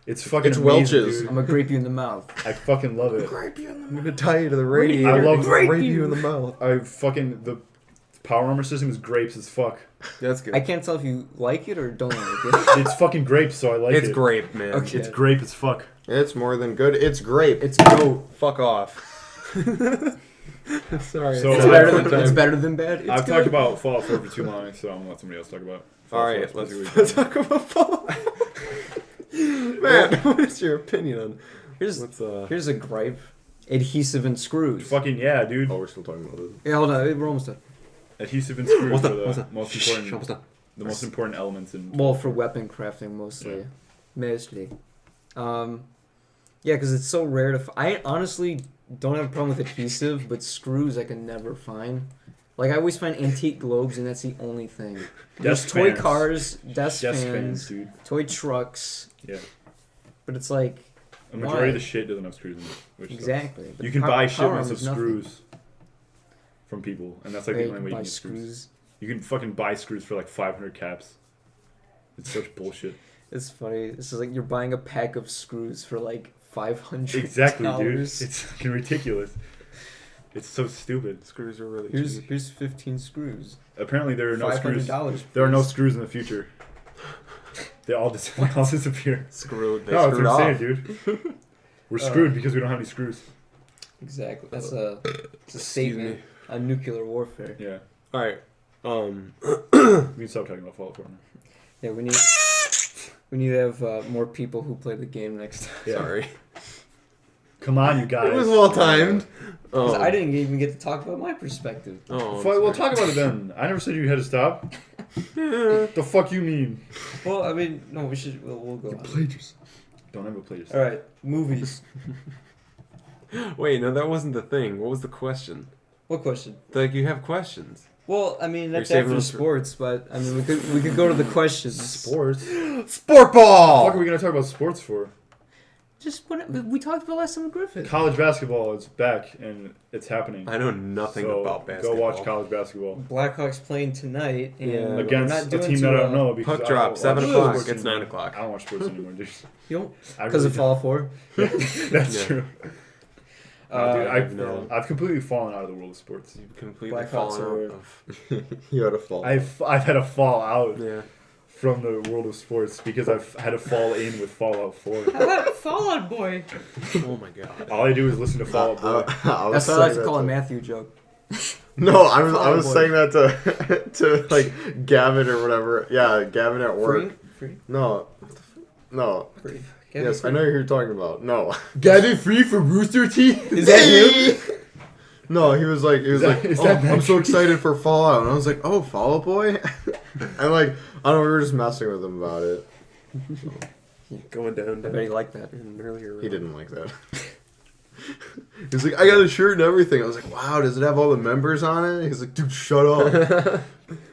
It's fucking It's amazing, Welch's. dude. I'm gonna grape you in the mouth. I fucking love it. I'm gonna tie you to the radiator. I love and grape rape you in the mouth. The power armor system is grapes as fuck. That's good. I can't tell if you like it or don't like it. It's fucking grapes, so I like It's it. grape, man. Okay. It's grape as fuck. It's more than good. It's grape. It's goat. Fuck off. Sorry. So- It's I've- better than bad. It's I've good. talked about Fallout 4 for too long, so I'm gonna let somebody else talk about it. All right, Fallout 4 let's talk about Fallout. Man, what is your opinion on? Here's a gripe. Adhesive and screws. Fucking yeah, dude. Oh, we're still talking about this. Yeah, hold on. We're almost done. Adhesive and screws What's are that? the What's that? most Shh, important. almost done. The most important elements in. Well, for weapon crafting mostly. Yeah. Mostly. Yeah, because it's so rare to... I honestly don't have a problem with adhesive, but screws I can never find. Like, I always find antique globes, and that's the only thing. There's Desk toy fans. cars, desk Desk fans, fans, dude. toy trucks, Yeah. but it's like... A majority of Why? the shit doesn't have screws in it. Which sucks. Exactly. You can buy power shipments arm of is nothing. screws from people, and that's like Yeah, the you only can way you buy can get screws. screws. You can fucking buy screws for like 500 caps. It's such bullshit. It's funny. This is like you're buying a pack of screws for like $500. Exactly, dude. It's fucking ridiculous. It's so stupid. Screws are really cheap. Here's 15 screws. Apparently there are no screws. $500. There are no screws in the future. They all disappear. Screwed. They No, that's screwed what I'm off. saying, dude. We're screwed because we don't have any screws. Exactly. It's a Excuse statement me. on nuclear warfare. Yeah. All right. We can stop talking about Fallout 4 now. Yeah, we need to have more people who play the game next time. Yeah. Sorry. Come on, you guys. It was well timed. 'Cause I didn't even get to talk about my perspective. Oh, I'm Well, sorry. talk about it then. I never said you had to stop. The fuck you mean? Well, I mean, no, we'll go on. Plagiarism. Don't ever play yourself. All right, movies. Wait, no, that wasn't the thing. What was the question? What question? Like, you have questions. Well, I mean, that's You're saving after those for- sports, but I mean, we could go to the questions. Sports? Sport ball. What are we gonna talk about sports for? Just what we talked about last time with Griffin. College basketball is back and it's happening. I know nothing So about basketball. Go watch college basketball Blackhawks playing tonight, and Yeah. we're against not a doing team too that I well. don't know. Because Puck I drop, don't 7 watch o'clock. sports It's 9 anymore. o'clock. I don't watch sports anymore, dude. You don't I because really of Fall 4. That's Yeah. true. Uh, I've completely fallen out of the world of sports. You've completely Blackhawks fallen are- out of... You had a fall. I've had to fall out Yeah. from the world of sports because I've had to fall in with Fallout 4. Fallout Boy. Oh my god. All I do is listen to Fallout Boy. I was That's what I like saying to call that a Matthew joke. No, I was Fallout Boy. saying that to like Gavin or whatever. Yeah, Gavin at work. Free. No. Yes, I know who you're talking about. No. Gavin Free for Rooster Teeth? Is that him? No, he was like, is oh, that I'm so Matt excited for Fallout, and I was like, oh, Fallout Boy, and like, I don't know, we were just messing with him about it. Going down. I bet he liked that. Earlier. He didn't like that. He's like, I got a shirt and everything. I was like, wow, does it have all the members on it? He's like, dude, shut up.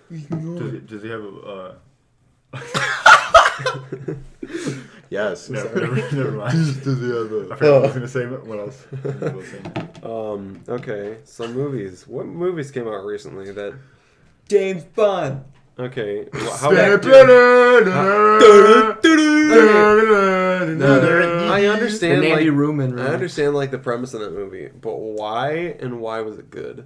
Does he have a... Yes. Never mind. Does he have I forgot what I was going to say. What else? I was saying. Okay, so movies. What movies came out recently that... James Bond. Okay, how I The understand, Nandy like, Ruman. I understand, like, the premise of that movie, but why and why was it good?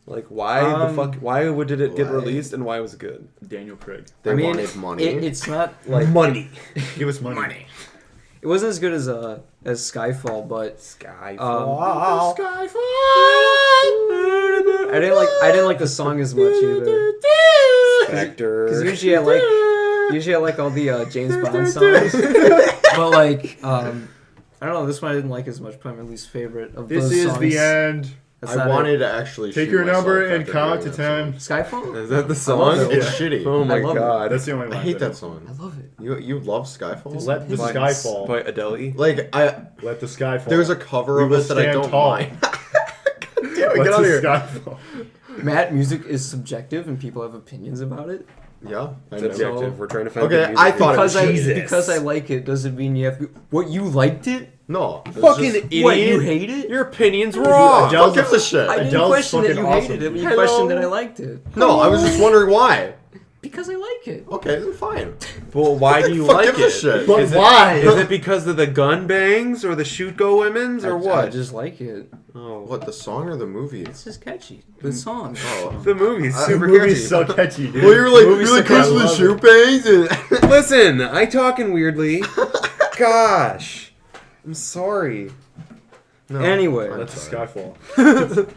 Like, why the fuck? Why did it get why? released and why was it good? Daniel Craig. They I mean, wanted money. It's not like Money. Give us money. it wasn't as good as Skyfall, but Skyfall. I didn't like the song as much either. Actor. Because usually I like all the James Bond songs, but like I don't know, this one I didn't like as much. Probably my least favorite of This those is songs. the end. That's I not wanted to actually Take shoot your number myself and after count to hearing that 10. song. Skyfall. Is that the love song? it. It's shitty. Oh my I love it. god. That's the only line. I hate that I song. love it. You love Skyfall? Let the By- sky fall. By Adele. Like Let the sky fall. there's a cover We of will it that I stand don't tall. mind. Damn it, Let get out of the here. sky fall. Matt, music is subjective and people have opinions about it. Yeah, I It's know. objective. We're trying to find Okay, good music I thought it videos. was Because I like it doesn't mean you have to. What, you liked it? No, it's Fucking just- idiot. What, you hate it? Your opinion's wrong. Adele's Who gives a shit? I didn't Adele's question that fucking you awesome, hated it, but you dude. questioned that I Hello? liked it. No, I was just wondering why. Because I like it. Okay, then fine. Well, why do you Fuck like gives a it? shit? But Is it- why? Is it because of the gun bangs or the shoot go women's or I what? just like it. Oh, What, the song or the movie? It's just catchy. The song. Oh. the movie's The super The movie's catchy. so catchy, dude. Well, you're like, Movie's so Chris catchy. with I the love shoe it. bangs and... Listen, I talking weirdly. Gosh, I'm sorry. No, Anyway. I'm Let the sorry. sky fall.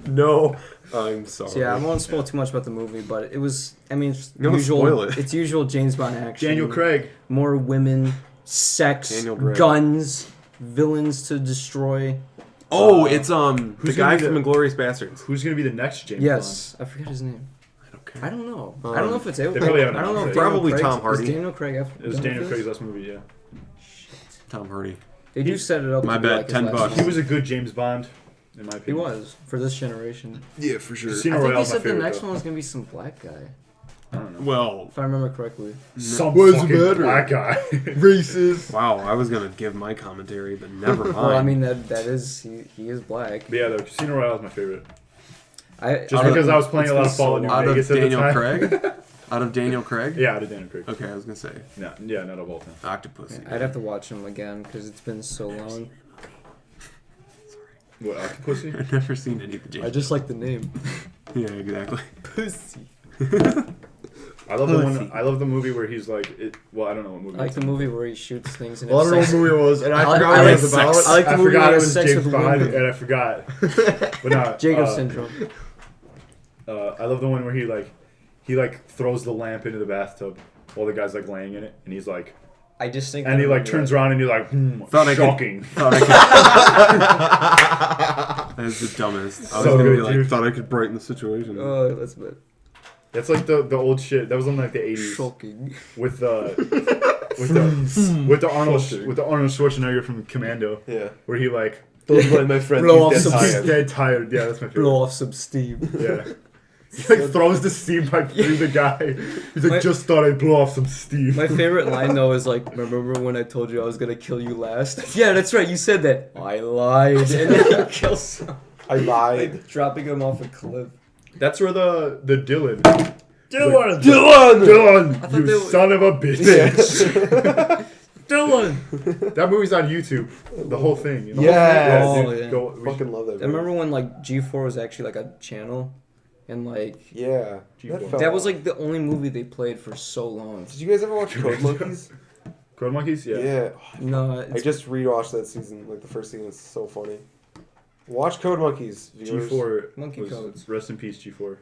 No, I'm sorry. So yeah, I won't spoil too much about the movie, but it was, I mean, it's Don't usual. spoil it. It's usual James Bond action. Daniel Craig. More women, sex, Daniel Craig. guns, villains to destroy. Oh, it's the who's guy gonna be from Inglourious Bastards. Who's going to be the next James Yes, I forget his name. I don't care. I don't know. I don't know if it's. I probably haven't don't know if announced it. Daniel Probably Craig's- Tom Hardy. Is Daniel Craig after Bond? It was Daniel Craig's? Craig's last movie, yeah. Tom Hardy. They do set it up. My to be bad, like his 10 last bucks. He one. was a good James Bond, in my He opinion. was for this generation. Yeah, for sure. Casino I think he Royale's my said the favorite, next though. one was gonna be some black guy. I don't know. Well, If I remember correctly. Some Was fucking better. black guy. Racist. wow, I was gonna give my commentary, but never mind. Well, I mean that is he is black. But yeah, though, Casino Royale is my favorite. Just Just because I was playing a lot of Fallout New out of Vegas at the Daniel time. Craig. Out of Daniel Craig. Yeah, out of Daniel Craig. Okay, I was gonna say No, yeah, not of all time. Octopus. I'd have to watch him again because it's been so long. What, Octopussy? I've never seen any of the James. I just like the name. Yeah, exactly. Pussy. I love the one. I love the movie where he's like, well, I don't know what movie. I like it's the in. movie where he shoots things and Well, I don't know what sex. movie it was, and I I forgot like what it was sex. about. I like the I movie forgot where it he was has sex James with Bond, women. and I forgot. But no, Jacob syndrome. I love the one where he throws the lamp into the bathtub while the guy's like laying in it, and he's like, I just think. and he like turns around and he's like, Thought I could- shocking. Thought I could. That is the dumbest. I was So gonna be good, like, dude. thought I could brighten the situation. Oh, that's bad. That's like the old shit. That was in like the 80s Shocking. with the Arnold Schwarzenegger from Commando, Yeah. where he like Those were my friends. Blow off He's some dead tired. dead tired. Yeah, that's my favorite. Blow off some steam. Yeah. He like throws the steam pipe through the guy. He's like, My- just thought I'd blow off some steam. My favorite line though is like, remember when I told you I was gonna kill you last? Yeah, that's right. You said that. I lied, and then he kills him, I lied. like dropping him off a cliff. That's where the Dylan. Dylan. Dylan, thought you they were- son of a bitch. Dylan. That movie's on YouTube. The whole thing. You know? Yes. Oh, dude, yeah. Go, Fucking love that. I remember when like G4 was actually like a channel, and like Yeah. G4. felt- that was like the only movie they played for so long. Did you guys ever watch Code Monkeys? Code Monkeys? Yeah. Yeah. No, I just rewatched that season. Like the first season, it's so funny. Watch Code Monkeys. Viewers. G4 Monkey was, codes. Rest in peace, G4.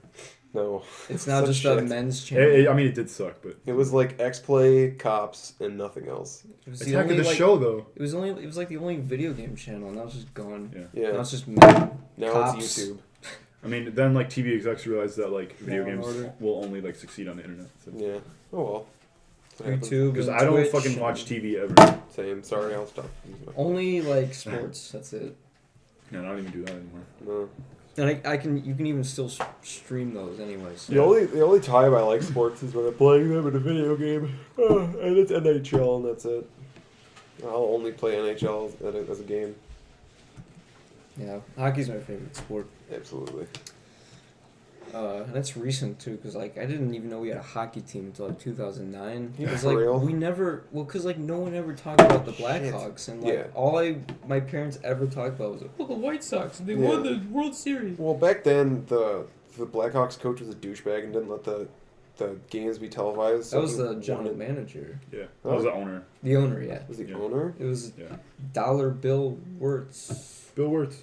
No. it's now Such just a shit. men's channel. I mean, it did suck, but It was like X-Play, Cops, and nothing else. It was it's the not only the like, show though. It was like the only video game channel. Now it's just gone. Yeah. Yeah. Now it's just men. Now Cops. it's YouTube. I mean, then like TV execs realized that like video Law and games Order. will only like succeed on the internet. So. Yeah. Oh well. That's what happens. YouTube. Because and I don't Twitch fucking and watch TV ever. Same. Sorry, I'll stop. Only like sports. That's it. Yeah, I don't even do that anymore. No. And you can even still stream those anyways. The only time I like sports is when I'm playing them in a video game, and it's NHL, and that's it. I'll only play NHL as a game. Yeah, hockey's my favorite sport. Absolutely. And that's recent too, because like I didn't even know we had a hockey team until like 2009. Yeah, It's for like real? we never, because like no one ever talked about the Blackhawks, and like Yeah. my parents ever talked about was like, oh, the White Sox, they Yeah. won the World Series. Well, back then the Blackhawks coach was a douchebag and didn't let the games be televised. That was he the general wanted- manager, Yeah, that was the owner. the owner. Yeah, Was the Yeah. owner? it was Yeah, Dollar Bill Wirtz. Bill Wirtz.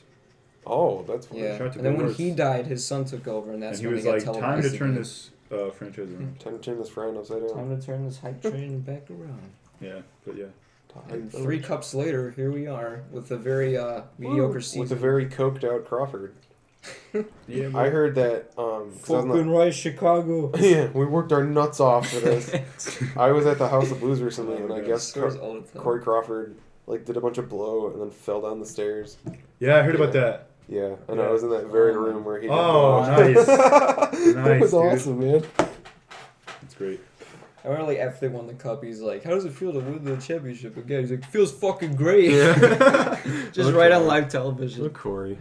Oh, that's funny. Yeah, Shout out to and then Bill when Wirtz. he died, his son took over, and that's And he when was they got like, televised. time to turn again. this franchise around. Time to turn this friend upside down. Time to turn this hype train back around. Yeah, but yeah. And 3 cups later, here we are with a very mediocre season. With a very coked out Crawford. Yeah, I heard that 'cause I was not- right, Chicago. yeah, we worked our nuts off for this. I was at the House of Blues recently, and I guess Scores all the time. Corey Crawford like did a bunch of blow and then fell down the stairs. Yeah, I heard about that. Yeah, and I Yeah. was in that very room where he. did Oh, blow. nice. That Nice, was dude. awesome, man. It's great. I remember like after they won the cup, he's like, "How does it feel to win the championship again?" He's like, "Feels fucking great." Just right on live television. Look, Corey.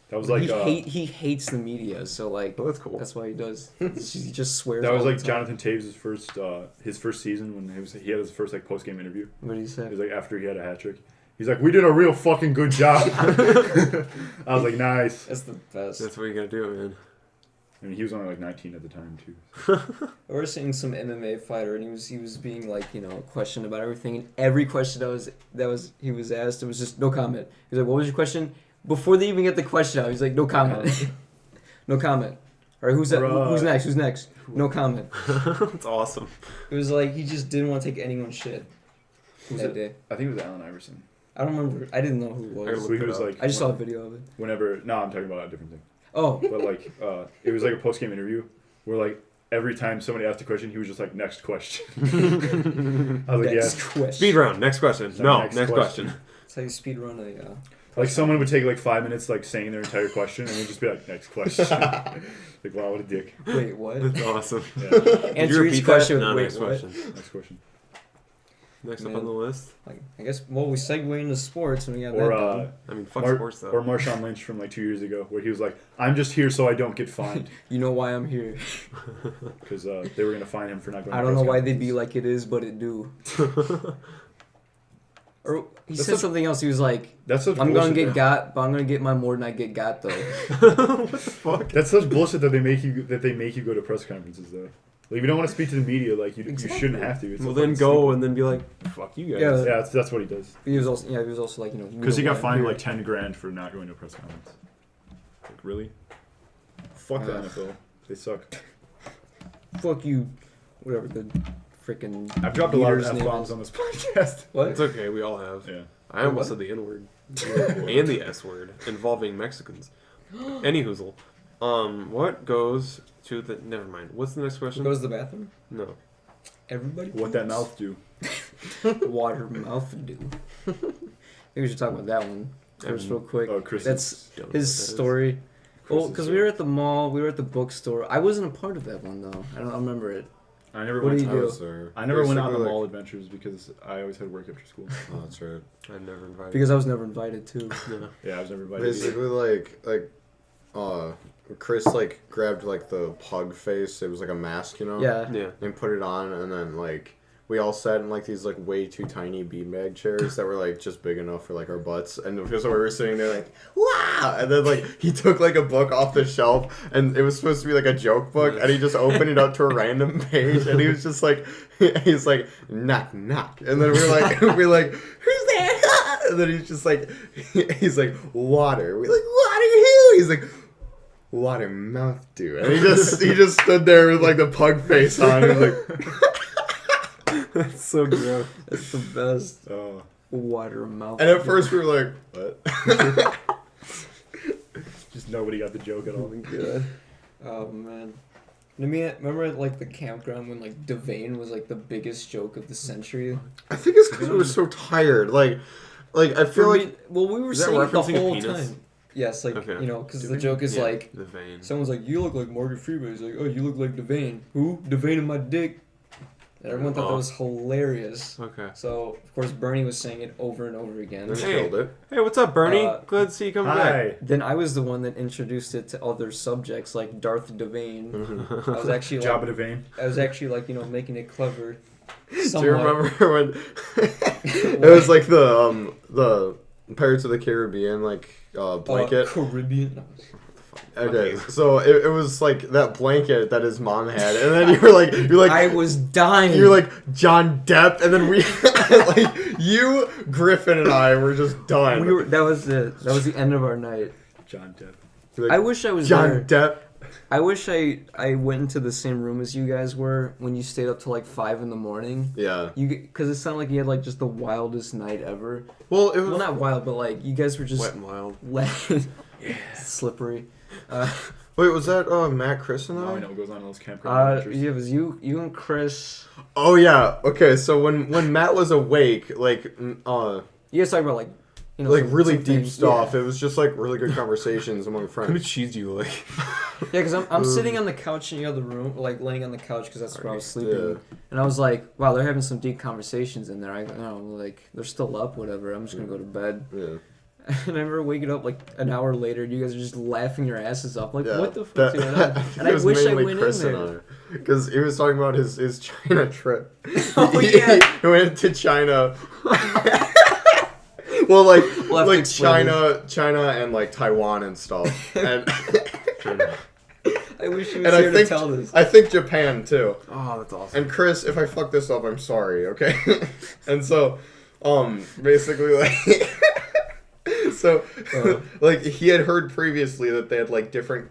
That was like he hates the media, so like Oh, that's cool. that's why he does. He just swears. that was all the like time. Jonathan Taves' his first season when he had his first like post game interview. What did he It say? was like after he had a hat trick. He's like, "We did a real fucking good job." I was like, "Nice." That's the best. That's what you gotta do, man. I mean, he was only like 19 at the time too. I was seeing some MMA fighter, and he was being like, questioned about everything, and every question he was asked, it was just no comment. He's like, "What was your question?" Before they even get the question out, he's like, "No comment, no comment." All right, who's that? Bruh. Who's next? Who's next? No comment. That's awesome. It was like he just didn't want to take anyone's shit Was that it? day. I think it was Allen Iverson. I don't remember. I didn't know who it I was. looked So he it was up. like, I just saw a video of it. whenever. No, I'm talking about a different thing. Oh, But like, it was like a post game interview where like every time somebody asked a question, he was just like, "Next question." I was like, next "Yeah." question. Speed round. Next question. So No, next next question. That's how you speed run a Like someone would take like 5 minutes like saying their entire question and then just be like, next question. Like, wow, what a dick. Wait, what? That's awesome. Yeah. Answer each question No, with, wait, next what? question. Next question. Next up Man. on the list. Like, I guess, well, we segue into sports and we got Or that done. I mean, fuck Mar- sports though. or Marshawn Lynch from like 2 years ago, where he was like, "I'm just here so I don't get fined," You know why I'm here. because they were gonna fine him for not going. I to don't know press why they be conferences. like it is, but it do. Or he That's said such- something else. He was like, That's such I'm gonna bullshit get that- got, but I'm gonna get my more than I get got though. What the fuck? That's such bullshit that they make you go to press conferences though. Like, if you don't want to speak to the media, like you shouldn't have to. It's Well, so then fucking go stupid. and then be like, fuck you guys. Yeah. Yeah, that's what he does. He was also like, you know, Because he got fined here. like 10 grand for not going to a press conference. Like, really? Fuck the NFL. They suck. Fuck you, whatever the freaking. I've dropped a lot of leader's name F-bombs is. on this podcast. What? It's okay, we all have. Yeah. I almost said the N word and the S word involving Mexicans. Any hoozle. What goes to the? Never mind. What's the next question? Goes to the bathroom. No. Everybody. What that mouth do? Water mouth do. I think we should talk about that one first, real quick. Oh, Chris. That's Don't know his what that is. story. Well, Chris's because we were at the mall, we were at the bookstore. I wasn't a part of that one though. I don't remember it. I never What went. do you I do? was there. I never went on the Basically, mall adventures because I always had work after school. Oh, that's right. I never invited. Because I was never invited too. No. Yeah, I was never invited. either. Basically, Chris like grabbed like the pug face. It was like a mask, you know. Yeah. Yeah. And put it on, and then like we all sat in like these like way too tiny beanbag chairs that were like just big enough for like our butts, and so we were sitting there like wow, and then like he took like a book off the shelf, and it was supposed to be like a joke book, and he just opened it up to a random page, and he was just like he's like knock knock, and then we're like who's there? And then he's just like he's like water. We're like water who? He's like water mouth do, and he just stood there with like the pug face on, and like. That's so gross. That's the best. Oh. Water mouth. And at first we were like, what? Just nobody got the joke at all. Good. Oh man. I mean, remember at like the campground when like Devane was like the biggest joke of the century? I think it's because we were so tired. Like I feel like well, we were Is that saying it the referencing a whole penis? time. Yes, like Okay. you know, because the joke is Yeah, like the vein. someone's like, "You look like Morgan Freeman." He's like, "Oh, you look like Devane." Who? Devane in my dick. And everyone thought that Oh. was hilarious. Okay. So of course Bernie was saying it over and over again. we Hey. killed it. Hey, what's up, Bernie? Glad to see you coming back. Hi. Then I was the one that introduced it to other subjects like Darth Devane. I was actually like, Jabba the Vein. I was actually like, you know, making it clever. Do you Somewhat. remember when it was like the Pirates of the Caribbean like blanket? Caribbean. Okay, so it was like that blanket that his mom had, and then you're like I was dying. you're like John Depp, and then we like you, Griffin, and I were just done. we were. That was it. That was the end of our night. John Depp. Like, I wish I was John there. Depp. I wish I went into the same room as you guys were when you stayed up till like 5 in. Yeah. Because it sounded like you had like just the wildest night ever. Well, it was Well, not wild, but like you guys were just Wet and wild. slippery. Wait, was that Matt, Chris, and Now I? I know what goes on in those campground adventures. Yeah, it was you and Chris. Oh yeah. Okay, so when Matt was awake, like You guys talking about like, you know, like some- really some deep things. stuff. Yeah, It was just like really good conversations among How many friends. cheese do you like? because I'm sitting on the couch in the other room, like laying on the couch because that's where I was sleeping. Yeah. And I was like, wow, they're having some deep conversations in there. I don't know, like they're still up, whatever. I'm just gonna go to bed. Yeah. And I remember waking up like an hour later, and you guys are just laughing your asses off. Like, Yeah, what the fuck's going on? And it I was wish I mainly went Chris in and there. because he was talking about his China trip. Oh, yeah. He went to China. Well, like We'll have to explain China and like Taiwan and stuff. And I wish he was and I here think to tell this. I think Japan too. Oh, that's awesome. And Chris, if I fuck this up, I'm sorry, okay? And so, basically, like, so, like, he had heard previously that they had, like, different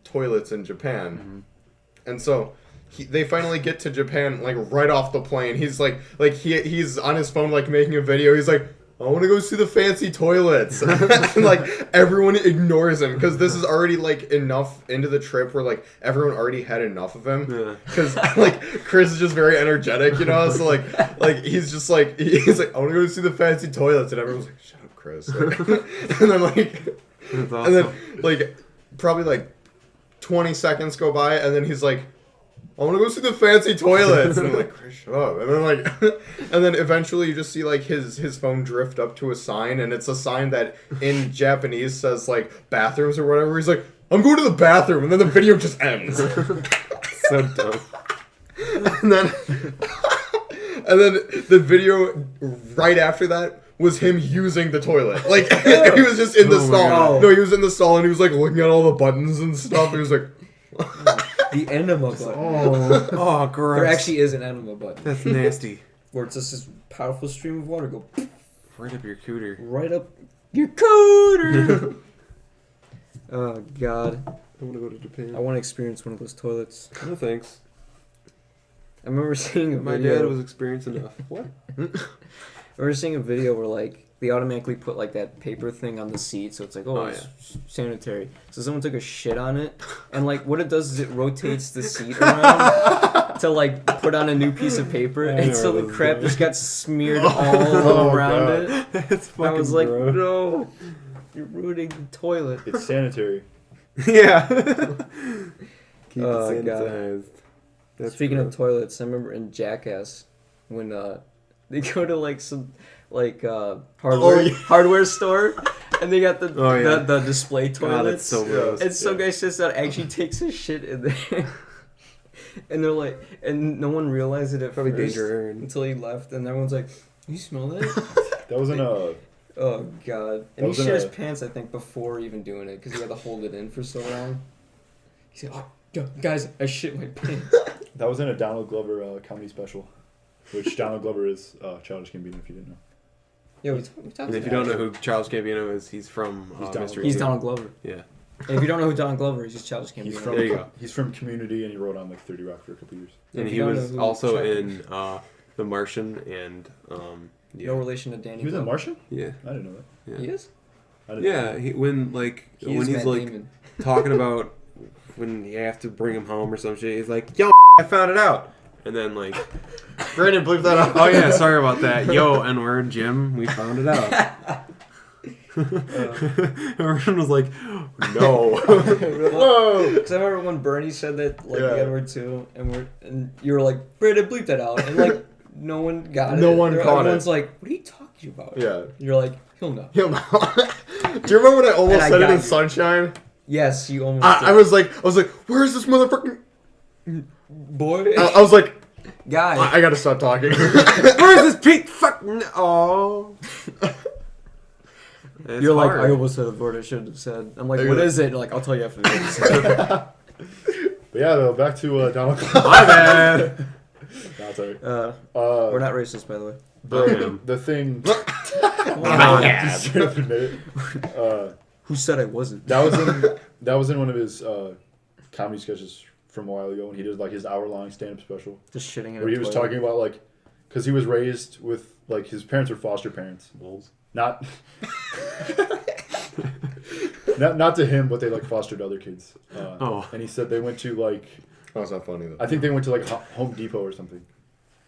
toilets in Japan. Mm-hmm. And so, they finally get to Japan, like, right off the plane. He's, like he's on his phone, like, making a video. He's like, I want to go see the fancy toilets. And, like, everyone ignores him because this is already, like, enough into the trip where, like, everyone already had enough of him. Yeah. Because, like, Chris is just very energetic, you know? So, like he's just, like, he's like, I want to go see the fancy toilets. And everyone's like, shut up, Chris. Like, and then like, That's awesome. and then like, probably like 20 seconds go by, and then he's like, I want to go see the fancy toilets. And I'm like, Chris, shut up. And then like, and then eventually you just see like his phone drift up to a sign, and it's a sign that in Japanese says like bathrooms or whatever. He's like, I'm going to the bathroom, and then the video just ends. So dumb. And then the video right after that was him using the toilet. Like, he was just in the Oh my stall. God. No, he was in the stall, and he was like looking at all the buttons and stuff. He was like, The enema button. Oh, gross. There actually is an enema button That's nasty. where it's just this powerful stream of water go Right up your cooter. right up your cooter. Oh God, I want to go to Japan. I want to experience one of those toilets. No thanks. I remember seeing a My video. dad was experienced enough. What? I remember seeing a video where like they automatically put like that paper thing on the seat, so it's like, Oh, it's sanitary. So someone took a shit on it, and like what it does is it rotates the seat around to like put on a new piece of paper, and so the crap just got smeared all around it. It's fucking I was like, gross. no, you're ruining the toilet. It's sanitary. Yeah. Keep Oh, it God. sanitized. That's Speaking gross. of toilets, I remember in Jackass when they go to like some like hardware store, and they got the the display toilets. God, it's so gross. And some guy sits down, actually takes his shit in there, and they're like, and no one realized it at Probably first danger. until he left, and everyone's like, "You smell that?" That was in a. Oh God! That And he was in shit his a- pants, I think, before even doing it because he had to hold it in for so long. He said, "Oh, guys, I shit my pants." That was in a Donald Glover comedy special, which Donald Glover is Childish Gambino, if you didn't know. Yeah, we talked. And if you don't know who Childish Gambino is, he's from Mystery He's Inc. Donald Glover. Yeah. And if you don't know who Donald Glover is, he's Childish Gambino. He's from There you go. He's from Community, and he wrote on like 30 Rock for a couple years. And If he you don't was know who also Childish- in The Martian and yeah. No relation to Danny. He was in Glover. Martian? Yeah. I didn't know that. Yeah. He is. I didn't know Yeah, that. when He is he's Matt like Damon. talking about when you have to bring him home or some shit, he's like, "Yo, I found it out," and then like, Brandon, bleep that out. "Oh yeah, sorry about that." Yo, N-word, Jim, we found it out. Everyone was like, "No." Whoa! Because I remember when Bernie said that, like Yeah. the N-word too, and you were like, "Brandon, bleep that out," and like no one got it. No one caught Everyone's it. like, "What are you talking about?" Yeah. You're like, "He'll know." He'll know. Do you remember when I almost And I said it got in you. Sunshine? Yes, you almost. I was like, where is this motherfucking... boy, I was like, guy. I gotta stop talking. Where's this Pete? Fuck. Oh. You're like, I almost said a word I shouldn't have said. I'm like, You're what like- is it? Like, I'll tell you after the But yeah, though, back to Donald Glover. My bad. No, sorry. We're not racist, by the way. The thing. Yeah. Just straight up admit it. Who said I wasn't? That was in one of his comedy sketches from a while ago when he did like his hour-long stand-up special Just shitting in where a he was toilet. talking about like because he was raised with like his parents were foster parents. Bulls. Not not to him, but they like fostered other kids. And he said they went to like Oh, it's not funny though. I think they went to like Home Depot or something,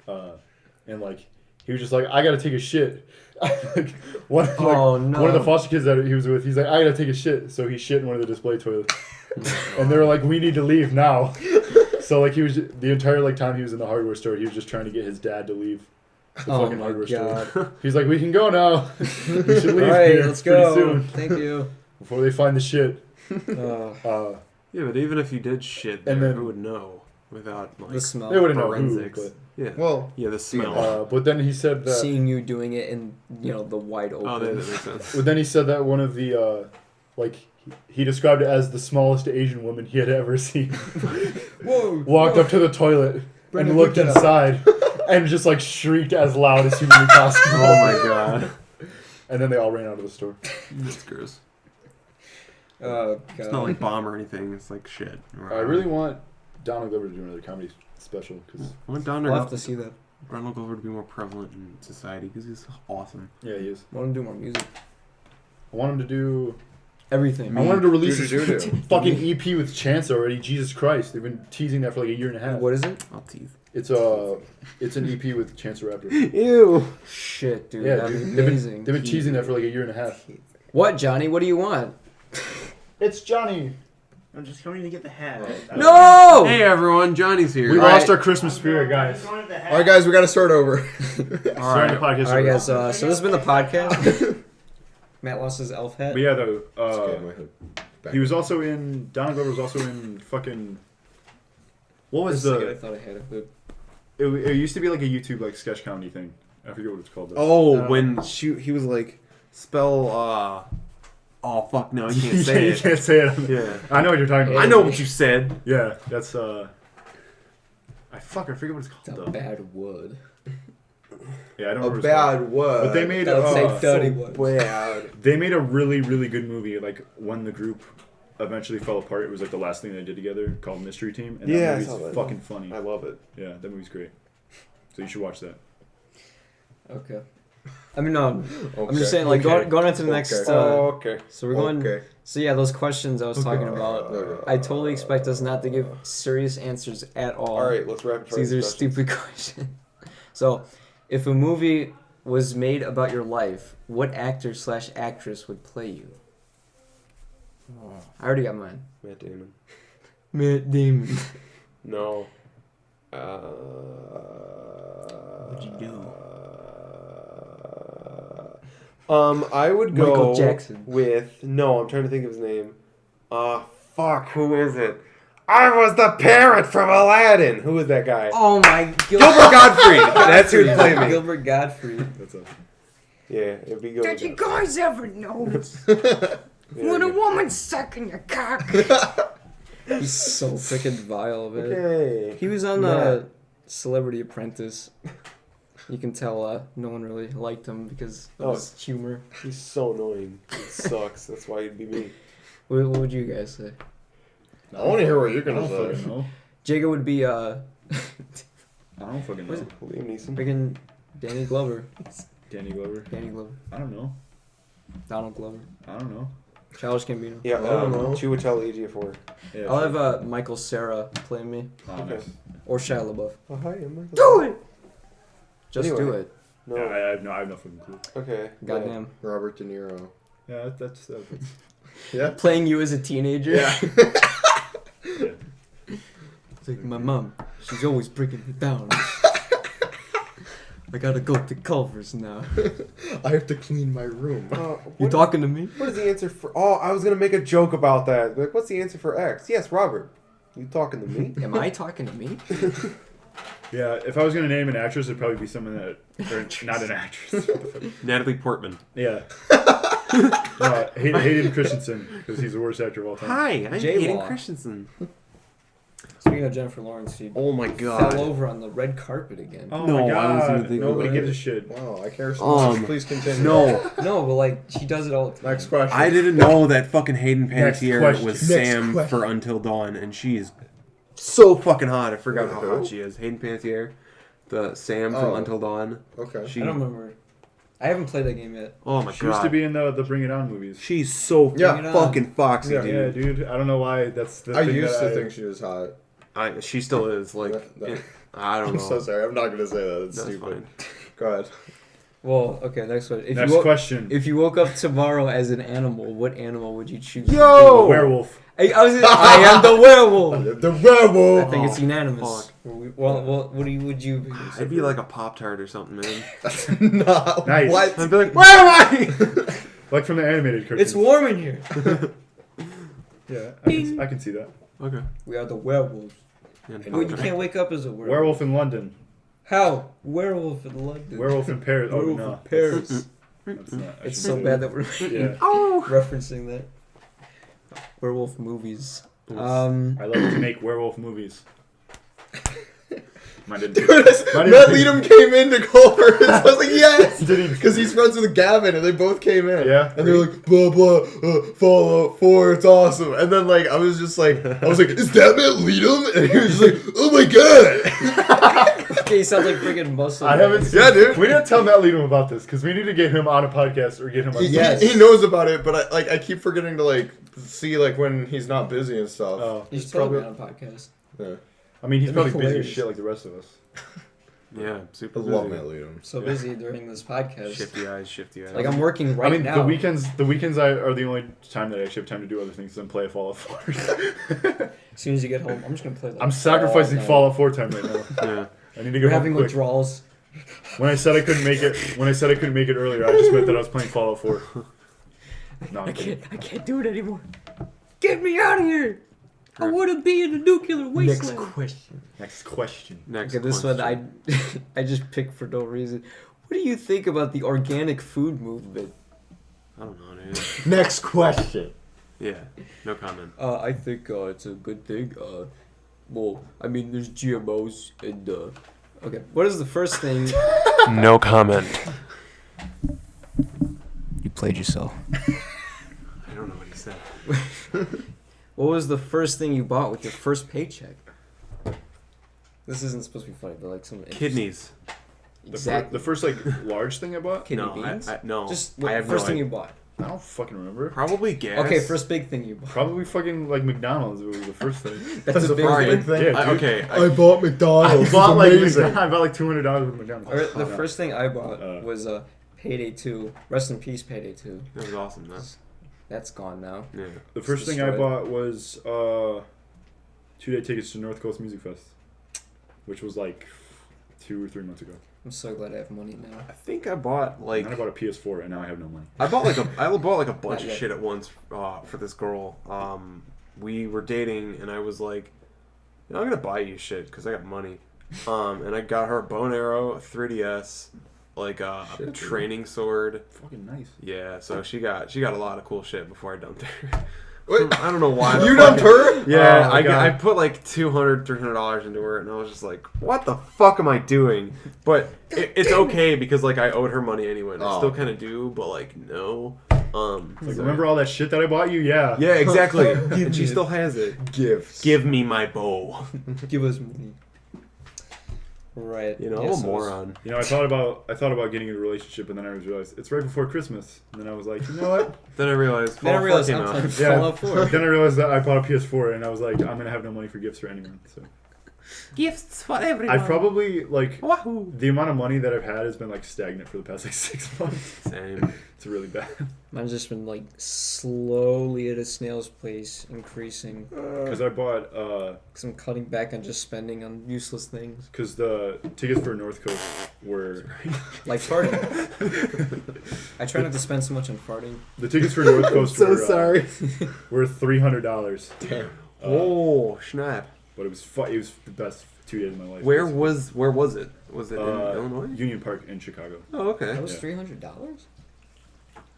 and like he was just like I gotta take a shit. Like, one of the foster kids that he was with, he's like I gotta take a shit, so he shit in one of the display toilets, and they were like we need to leave now. So like he was the entire like time he was in the hardware store, he was just trying to get his dad to leave the fucking hardware store. He's like we can go now. We should leave All right, here let's pretty go. soon Thank you. before they find the shit. Yeah, but even if you did shit there, And then- who would know without like The smell. They wouldn't know who, forensics? but Yeah. Well, Yeah, the smell. but then he said that. Seeing you doing it in, the wide open. Oh, that makes sense. But then he said that one of the he described it as the smallest Asian woman he had ever seen. Whoa! Walked up to the toilet Brendan, and looked look that up. inside and just like shrieked as loud as humanly possible. Oh my god. And then they all ran out of the store. That's gross. Oh god. It's not like bomb or anything. It's like shit. I really want Donald Glover to do another comedy special because I want I'll have to see that. Donald Glover to be more prevalent in society because he's awesome. yeah, he is. I want to do more music. I want him to do Everything. I wanted to release this Do-do-do-do. fucking EP with Chance already. Jesus Christ, they've been teasing that for like a year and a half. What is it? I'll tease. It's an EP with Chance the Rapper. Ew. Shit, dude. Yeah, That'd dude. be amazing. They've been teasing that for like a year and a half. What, Johnny? What do you want? It's Johnny. I'm just coming to get the hat. No! Hey everyone, Johnny's here. We All lost right. our Christmas spirit, guys. All All right, guys, we got to start over. Starting the podcast. All right, guys. So this has been the podcast. Matt lost his elf hat. But yeah, though, Okay, my hood. Back. he was also in. Donald Glover was also in fucking. What was Just a second, I the? thought I had it. It used to be like a YouTube like sketch comedy thing. I forget what it's called. Though. Oh, when he was like, spell. Oh fuck! No, you can't say you it. can't say it. Yeah, I know what you're talking about. I know what you said. Yeah, that's I forget what it's called It's a though. bad wood. Yeah, I don't A remember. what it's called. bad word. But they made I'd say a dirty wood. Bad. they made a really really good movie. Like when the group eventually fell apart, it was like the last thing they did together, called Mystery Team. And Yeah, I that saw movie's that. fucking funny. I love it. Yeah, that movie's great. So you should watch that. Okay. I mean, no. Okay. I'm just saying, like, Okay. going into the next. Okay. Okay. So we're going. Okay. So yeah, those questions I was talking about. Okay. I totally expect us not to give serious answers at all. All right, let's wrap. These are stupid questions. So, if a movie was made about your life, what actor/actress would play you? I already got mine. Matt Damon. Matt Damon. No. What'd you do? I would go Michael Jackson. with I'm trying to think of his name. Fuck, who is it? I was the parrot from Aladdin. Who is that guy? Oh my Gilbert Gottfried. That's who'd play me. Gilbert Gottfried. That's a. Yeah, it'd be Gilbert. Did you guys ever notice Yeah, when a yeah. woman's sucking your cock? He's so freaking vile of it. Okay. He was on Yeah. Celebrity Apprentice. You can tell no one really liked him because of his humor. He's so annoying. It sucks. That's why he'd be me. What would you guys say? I want to hear what you're I gonna don't fucking say. know. Jacob would be I don't fucking know. Liam Neeson. freaking Danny Glover. Danny Glover. Danny Glover. I don't know. Donald Glover. I don't know. Childish Gambino. Yeah, I don't know. Chiwetel Ejiofor. Yeah, I'll sure. have Michael Cera play me. Oh, Okay. nice. Or Shia LaBeouf. Oh, hi, I'm Michael. Do it! Just Anyway. do it. No. Yeah, I have no fucking clue. Okay. Goddamn. Robert De Niro. Yeah, that's Yeah. Playing you as a teenager. Yeah. yeah. It's like my mom. She's always breaking me down. I gotta go to Culver's now. I have to clean my room. You talking to me? What is the answer for? Oh, I was gonna make a joke about that. Like, what's the answer for X? Yes, Robert. You talking to me? Am I talking to me? Yeah, if I was gonna name an actress, it'd probably be someone that, or not an actress. What the fuck? Natalie Portman. Yeah. No, Hayden Christensen, because he's the worst actor of all time. Hi, I'm J-Law. Hayden Christensen. Speaking of Jennifer Lawrence, she Oh my fell god. over on the red carpet again. Oh No, my I wasn't even god, thinking nobody about gives it. a shit. Wow, I care so much. Please continue. No, No, but like she does it all the time. Next question. I didn't know that fucking Hayden Next Panettiere question. was Next Sam question. for Until Dawn, and she is so fucking hot. I forgot how Who? hot she is. Hayden Panettiere, the Sam from Oh. Until Dawn. Okay. She, I don't remember. I haven't played that game yet. oh my She used god, to be in the Bring It On movies. she's so Yeah. fucking foxy, Yeah. Yeah, dude. dude. I don't know why that's the I thing used that to think she was hot. She still is. Like, I don't I'm know. so sorry. I'm not gonna say that. It's That's stupid. fine. Go ahead. Well, okay, next one. If Next you question. If you woke up tomorrow as an animal, what animal would you choose? Yo! Werewolf. I am the werewolf. The werewolf. I think it's Oh, unanimous. fuck. Well, would you be? I'd be like a Pop-Tart or something, man. That's not Nice. what. I'd be like, where am I? Like from the animated cartoon. It's warm in here. Yeah, I can see that. Okay. We are the werewolves. Yeah, Oh, you can't wake up as a werewolf. Werewolf in London. How? Werewolf in London. Werewolf in Paris. Oh, Werewolf no. in Paris. That's not, I It's shouldn't so say bad that. that we're Yeah. referencing that. Werewolf movies. I love to make werewolf movies. Mine didn't. Matt Leadham came in to Culver's. I was like, yes! Did he? Because he's friends with Gavin, and they both came in. Yeah. And they're like, blah, blah, Fallout 4, it's awesome. And then, like, I was like, is that Matt Leadham? And he was just like, oh my god! Okay, he sounds like freaking muscle. I haven't seen, Yeah, dude. We didn't tell Matt Liam about this because we need to get him on a podcast or get him on He knows about it, but I keep forgetting to like see like when he's not busy and stuff. Oh. He's probably on a podcast. Yeah. I mean, he's That'd probably be busy as hilarious. shit like the rest of us. Yeah, I super love busy. Matt Liam. So busy during this podcast. Shifty eyes, shifty eyes. Like I'm working right I mean, now. the weekends are the only time that I actually have time to do other things than play Fallout 4. As soon as you get home, I'm just gonna play. Like, I'm sacrificing all night. Fallout 4 time right now. Yeah. I need to We're get home having quick. withdrawals. When I said I couldn't make it earlier, I just meant that I was playing Fallout 4. No, I'm kidding. I can't do it anymore. Get me out of here! I want to be in a nuclear wasteland. Next question. Next Okay, this one question. I just picked for no reason. What do you think about the organic food movement? I don't know, dude. Next question. Yeah, no comment. I think it's a good thing. Well, I mean, there's GMOs and okay. What is the first thing? No comment. You played yourself. I don't know what he said. What was the first thing you bought with your first paycheck? This isn't supposed to be funny, but like some Kidneys. Exactly. The first like large thing I bought? Kidney No, beans. no. Just I have first no thing idea. you bought. I don't fucking remember. Probably gas. Okay, first big thing you bought. Probably fucking like McDonald's was the first thing. That's a big Alright. thing. Yeah, dude. Okay. I bought McDonald's. I bought like It's amazing. I bought like $200 with McDonald's. The first thing I bought Uh. was Payday 2. Rest in peace, Payday 2. That was awesome, though. That's gone now. Yeah. The first thing I bought was 2-day tickets to North Coast Music Fest, which was like 2 or 3 months ago. I'm so glad I have money now. I think I bought like And I bought a PS4 and now I have no money. I bought like a bunch Not of yet. shit at once for this girl. We were dating and I was like, you know, I'm gonna buy you shit because I got money. And I got her a bow and arrow, a 3DS, like a training sword. Fucking nice. Yeah, so she got a lot of cool shit before I dumped her. Wait, I don't know why. you dumped her? Yeah, Oh, God. I put like $200, $300 into her, and I was just like, "What the fuck am I doing?" But it's okay because like I owed her money anyway, and I Oh. still kind of do, but like no. Like, so- remember all that shit that I bought you? Yeah. Yeah, exactly. And she still has it. Gifts. Give me my bow. Give us money. Right. You know, Yeah, I'm a so moron. You know, I thought about getting in a relationship, and then I realized it's right before Christmas, and then I was like, you know what? Then I realized. Then I Fallout realized 4 I'm came playing out. Yeah. Fallout 4. Then I realized that I bought a PS4, and I was like, I'm gonna have no money for gifts for anyone. So Gifts for everyone. I probably like Wahoo. the amount of money that I've had has been like stagnant for the past like 6 months. Same. It's really bad. Mine's just been like slowly at a snail's pace increasing. Because I bought Because I'm cutting back on just spending on useless things. because the tickets for North Coast were Like farting. I try not to spend so much on farting. the tickets for North Coast So were sorry. were $300. Damn. Oh snap! But it was it was the best 2 days of my life. Where was it? Was it in Illinois? Union Park in Chicago. Oh okay. That was Yeah. $300?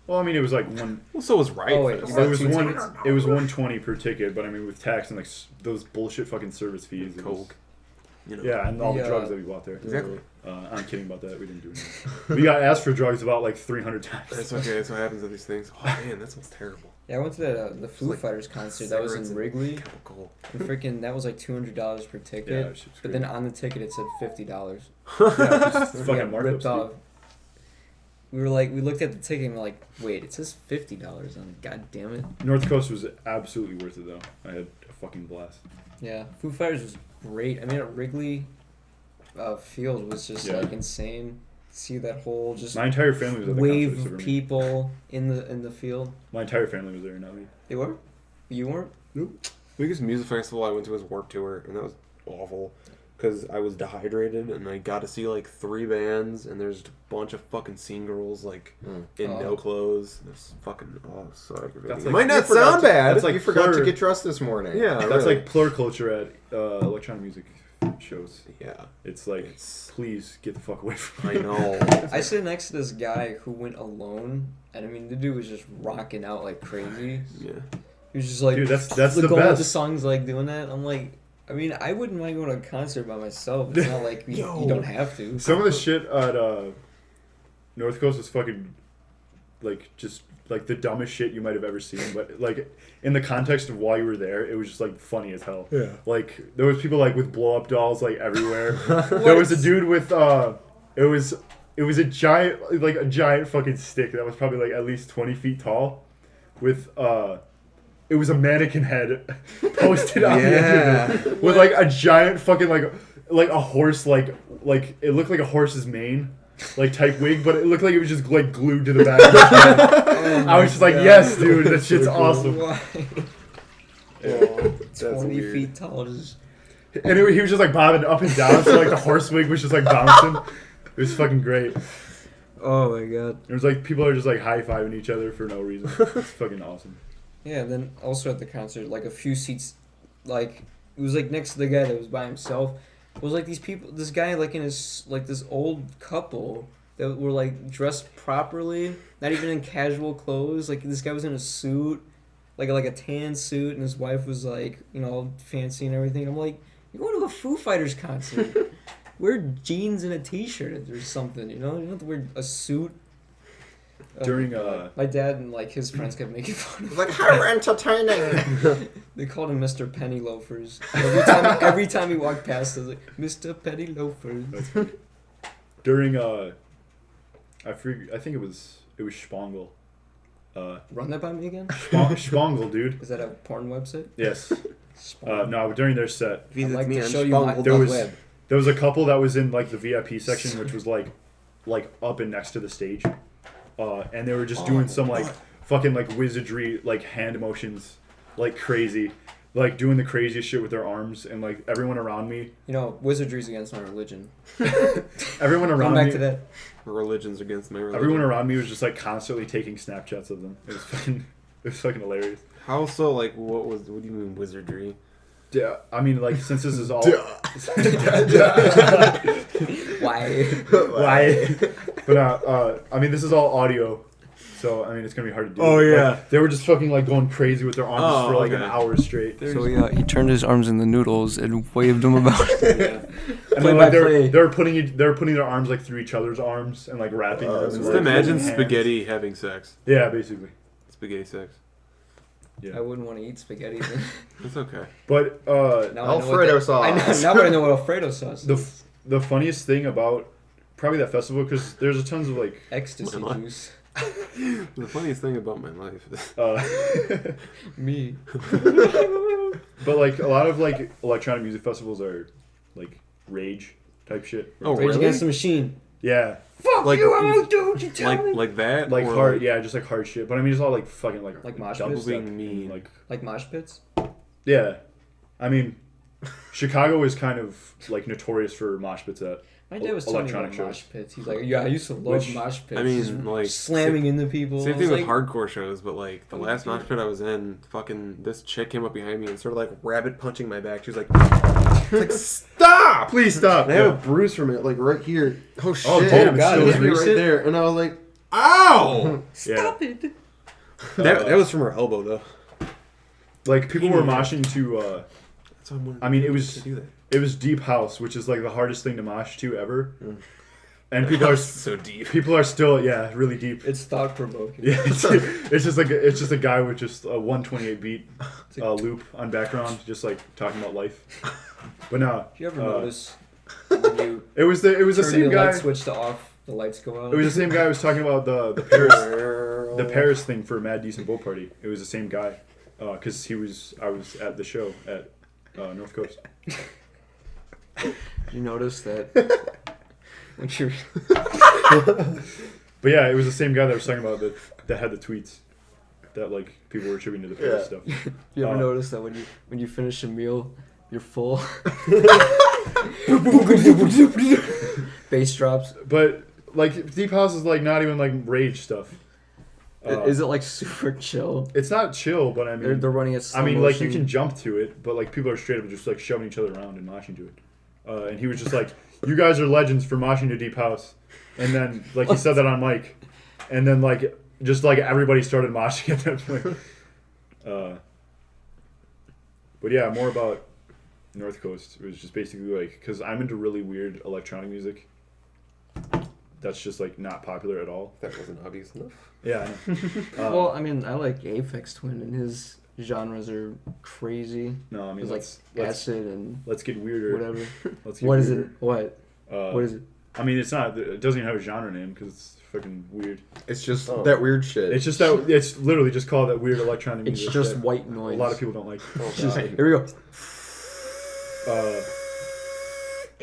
Well, I mean, it was like one. Well, so was right. Oh, wait, Fest. you got It was two one. tickets? It was $120 per ticket, but I mean, with tax and like those bullshit fucking service fees. it was- Coke. You know. Yeah, and all the Yeah. drugs that we bought there. Exactly. I'm kidding about that. We didn't do anything. We got asked for drugs about like 300 times. That's okay. That's what happens with these things. Oh man, that sounds terrible. Yeah, I went to the Foo like Fighters concert. That was cigarettes in and Wrigley. Chemical. And freaking, that was like $200 per ticket. Yeah, that shit's but crazy. then on the ticket it said $50. Yeah, just We fucking got markups. ripped dude. off. We looked at the ticket and we're like, wait, it says $50 on it. God damn it. North Coast was absolutely worth it though. I had a fucking blast. Yeah, Foo Fighters was great. I mean, at Wrigley Field was just Yeah. like insane. See that whole just My entire family was at the wave concert. of except for me. people in the field. My entire family was there, not me. They were? You weren't? Biggest music festival I went to was Warped Tour, and that was awful because I was dehydrated and I got to see like 3 bands, and there's a bunch of fucking scene girls like in Oh. no clothes. It's fucking so aggravating. That's It like- might not You forgot sound to- bad. that's like you forgot to Blur. get dressed this morning. yeah, That's really. like plur culture at electronic music shows. yeah. It's like, It's please get the fuck away from I me. know. I sit next to this guy who went alone, and I mean, the dude was just rocking out like crazy. Yeah. He was just like, Dude, that's the going with the best. songs like doing that. I'm like, I mean, I wouldn't mind going to a concert by myself. It's not like you don't have to. Some of the shit at North Coast was fucking just like the dumbest shit you might have ever seen, but like in the context of why you were there, it was just like funny as hell. Yeah. Like there was people like with blow up dolls like everywhere. There was a dude with it was a giant fucking stick that was probably like at least 20 feet tall, with it was a mannequin head posted on the end of it with like a giant fucking like a horse like it looked like a horse's mane. Like type wig, but it looked like it was just like glued to the back of his head. I was just like, yes, dude, that shit's awesome. Why? Oh, 20 feet tall. Just... Anyway, he was just like bobbing up and down, so like the horse wig was just like bouncing. It was fucking great. Oh my god. It was like people are just like high-fiving each other for no reason. It's fucking awesome. Yeah, then also at the concert, like a few seats, like it was like next to the guy that was by himself. It was like these people, this guy like in his, like this old couple that were like dressed properly, not even in casual clothes. Like this guy was in a suit, like a tan suit, and his wife was like, you know, fancy and everything. I'm like, you're going to a Foo Fighters concert. Wear jeans and a t-shirt or something, you know? You don't have to wear a suit. During my dad and like his friends kept making fun of him. Like, how entertaining! They called him Mr. Penny Loafers. Every time he walked past, I was like, Mr. Penny Loafers. during I think it was Spangle. Run that by me again? Spangle, dude. Is that a porn website? Yes. No, during their set, I'd like me to on show you my there was web. there was a couple that was in like the VIP section, which was like up and next to the stage, and they were just doing some like fucking like wizardry like hand motions like crazy, like doing the craziest shit with their arms, and like everyone around me. You know, wizardry's against my religion. Everyone around Going back me. to that. Religion's against my religion. Everyone around me was just like constantly taking Snapchats of them. It was fucking hilarious. How so? Like, what do you mean wizardry? Yeah, I mean, like, since this is all... Why? Why? But, I mean, this is all audio, so, I mean, it's going to be hard to do. Oh, yeah. Like, they were just fucking, like, going crazy with their arms for, like, an hour straight. So he turned his arms in the noodles and waved them about. And then, like, they're putting their arms, like, through each other's arms and, like, wrapping them. Just like, imagine hands. spaghetti having sex. Yeah, basically. Spaghetti sex. Yeah. I wouldn't want to eat spaghetti. Then. It's okay. But, Alfredo sauce. Now I know what Alfredo sauce is. the funniest thing about probably that festival, because there's a tons of, like... Ecstasy juice. The funniest thing about my life is... Me. But, like, a lot of, like, electronic music festivals are, like, rage type shit. Oh, Rage really? Against the Machine. Yeah. Fuck Like- you! I won't do what you tell me. Like that? Like or hard, like yeah, just like hard shit. But I mean, it's all like fucking Like mosh double pits? step Being mean. and, Like mosh pits. yeah, I mean, Chicago is kind of like notorious for mosh pits at My dad was telling me electronic about mosh shows. pits. He's like, yeah, I used to love Which- mosh pits. I mean, Just like, slamming into people. Same I thing was with like, hardcore shows, but like the last mosh pit I was in, fucking this chick came up behind me and started like rabbit punching my back. She was like, stop! Please stop. And I have a bruise from it, like right here. Oh, shit. Oh, damn, God, it's it still was Right recent? there, and I was like, ow! Stop it. That was from her elbow though. Like people were moshing to. That's why I'm wondering I mean, if it I was could do that. it was deep house, which is like the hardest thing to mosh to ever. And people are so deep. people are still really deep. It's thought provoking. Yeah, it's just a guy with just a 128 beat loop on background, just like talking about life. But no, Did you ever notice when you it was the turn same the guy. light switch to off, the lights go out? It was the same guy who was talking about the Paris thing for Mad Decent Bull Party. It was the same guy, because I was at the show at North Coast. You notice that when you're But yeah, it was the same guy that was talking about that had the tweets that like people were attributing to the Paris stuff. you ever notice that when you finish a meal, you're full. Bass drops. But like Deep House is like not even like rage stuff. Is it like super chill? It's not chill, but I mean They're running it slow I mean, like, you motion. can jump to it, but, like, people are straight up just, like, shoving each other around and moshing to it. And he was just like, you guys are legends for moshing to Deep House. And then, like, he said that on mic. And then, like, just, like, everybody started moshing at that point. But, yeah, more about North Coast. It was just basically, like, because I'm into really weird electronic music. that's just like not popular at all. That wasn't obvious enough. Yeah, I know. Well, I mean, I like Aphex Twin, and his genres are crazy. No, I mean, It's like acid and let's get weirder. whatever. Let's get What is weirder. it? What? What is it? I mean, it's not. It doesn't even have a genre name because it's fucking weird. It's just that weird shit. It's just that it's literally just called that weird electronic It's music. just that white noise. A lot of people don't like. Here we go.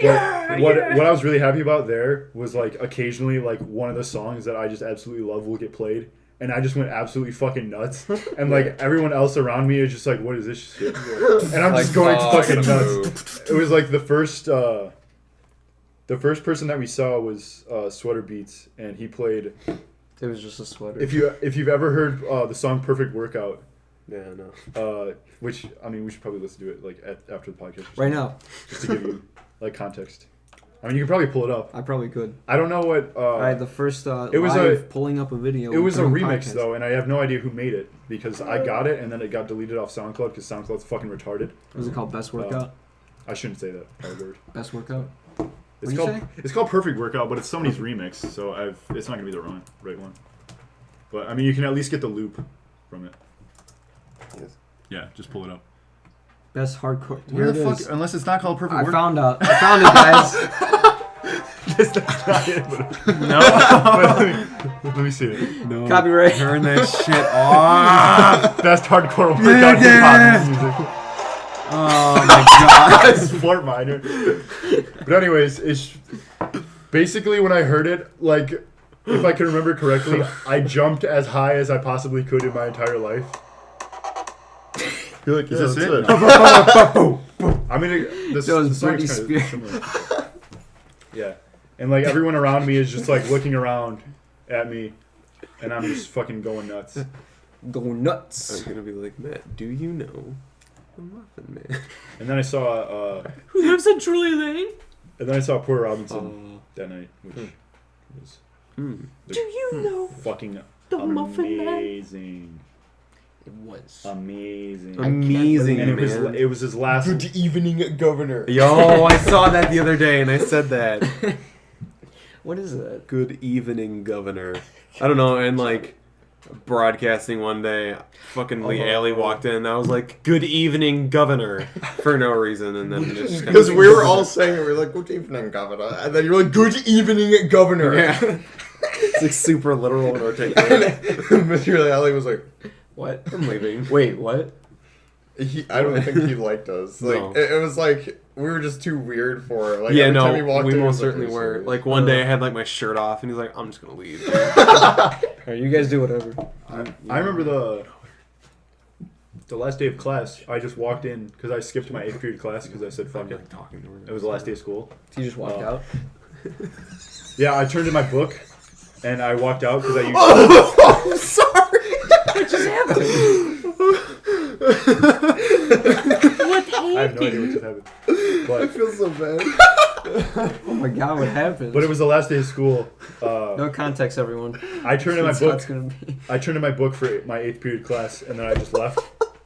What I was really happy about there was like occasionally like one of the songs that I just absolutely love will get played, and I just went absolutely fucking nuts, and like everyone else around me is just like, what is this shit? And I'm just going fucking nuts. It was like the first person that we saw was Sweater Beats, and he played. It was just a sweater. If you've ever heard the song "Perfect Workout," Yeah, no. which I mean we should probably listen to it like after the podcast. Right now. Just to give you like context. I mean, you can probably pull it up. I probably could. I don't know what. Alright, the first it was live pulling up a video. It was a during remix podcast. though, and I have no idea who made it because I got it and then it got deleted off SoundCloud because SoundCloud's fucking retarded. Was it called Best Workout? I shouldn't say that. That word. Best Workout? It's What'd you called say? it's called Perfect Workout, but it's somebody's remix, so it's not gonna be the right one. But I mean, you can at least get the loop from it. Yes. Yeah, just pull it up. Best hardcore. Where Here the it fuck? is. Unless it's not called Perfect I Workout. found out. I found it, guys. That's not it. But, No. let me see it. No. Copyright. Turn that shit off. Best hardcore workout hip hop music. Oh my god. It's Fort Minor. But anyways, it's basically when I heard it, like if I can remember correctly, I jumped as high as I possibly could in my entire life. You're like, Is this it? I mean, That was the song's Britney kind Spears. of similar. Yeah, and like everyone around me is just like looking around at me, and I'm just fucking going nuts. Go I was nuts. gonna be like, Matt, do you know the Muffin Man? And then I saw, Who lives in Drury Lane? and then I saw Porter Robinson that night, which was Do you know fucking the Muffin Man? amazing. It was. Amazing. Amazing, And man. it was his last. Good evening, Governor. Yo, I saw that the other day and I said that. What is that? Good evening, Governor. I don't know, and like broadcasting one day, fucking Lee Alley walked in and I was like, good evening, Governor, for no reason, and then just kind Because we were all saying it, we were like, good evening, Governor. And then you were like, good evening, Governor. yeah. It's like super literal and articulate. Mr. Alley was like, What? I'm leaving. Wait, what? I don't think he liked us. Like No. it was like we were just too weird for it. Like Yeah, every time he no, walked we in, he most was like, certainly "Hey, were. sorry." Like one day I had like my shirt off and he's like, I'm just gonna leave. Alright, you guys do whatever. I remember the last day of class. I just walked in because I skipped my 8th period class because I said fuck I'm it. like talking to her. It was the last day of school. So you just walked out? Yeah, I turned in my book and I walked out because I used. I'm sorry. What just happened? I have no idea what just happened. I But feel so bad. Oh my god, what happened? it was the last day of school. No context, everyone. I turned in my That's how book. it's gonna be. I turned in my book for my 8th period class, and then I just left,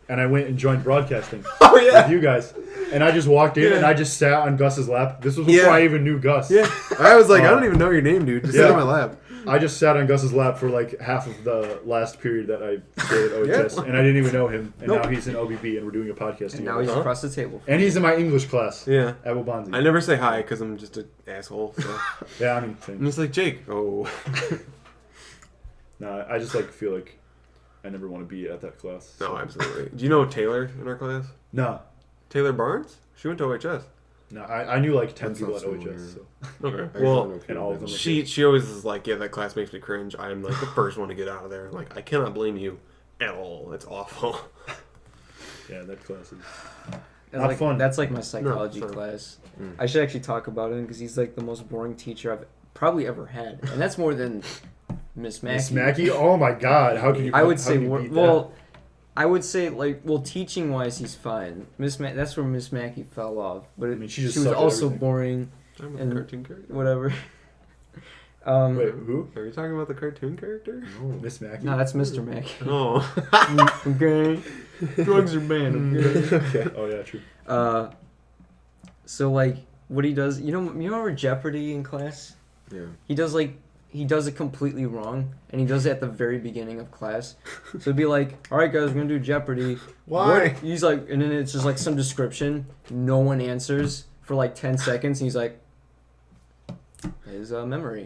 and I went and joined broadcasting Oh yeah. with you guys. And I just walked in, and I just sat on Gus's lap. This was before Yeah. I even knew Gus. Yeah. I was like, I don't even know your name, dude. Just sit Yeah. on my lap. I just sat on Gus's lap for like half of the last period that I stayed at OHS, and I didn't even know him. And now he's in OBB, and we're doing a podcast And now together. he's across the table. And he's in my English class Yeah. at Wabanzi. I never say hi because I'm just an asshole. So. Yeah, I mean, I'm same. just like, Jake. Oh. Nah, I just like feel like I never want to be at that class. No, absolutely. Do you know Taylor in our class? No, Taylor Barnes? She went to OHS. no, I knew like 10 That people at sounds OHS. familiar. So. Okay. Actually, Well, I know and all of them. she always is like, yeah, that class makes me cringe. I am like the first one to get out of there. Like, I cannot blame you at all. It's awful. Yeah, that class is. That's Not like, fun. That's like my psychology sorry. class. I should actually talk about him because he's like the most boring teacher I've probably ever had, and that's more than Miss Mackey. Miss Mackey? Oh my god, how can you I would how say can you more, beat well, I would say like teaching wise he's fine. That's where Miss Mackey fell off, but I mean, she just was sucked at also everything. boring. I'm a And- cartoon character. Whatever. Wait, who? Are you talking about the cartoon character? Miss Mackey? No, that's Mr. Mackey. Oh. Okay. Drugs are banned. Okay. Oh yeah, true. So like what he does, you know, remember Jeopardy in class? Yeah. he does it completely wrong, and he does it at the very beginning of class. So it'd be like, all right, guys, we're gonna do Jeopardy. Why? He's like, and then it's just like some description. No one answers for like 10 seconds, and he's like, his memory.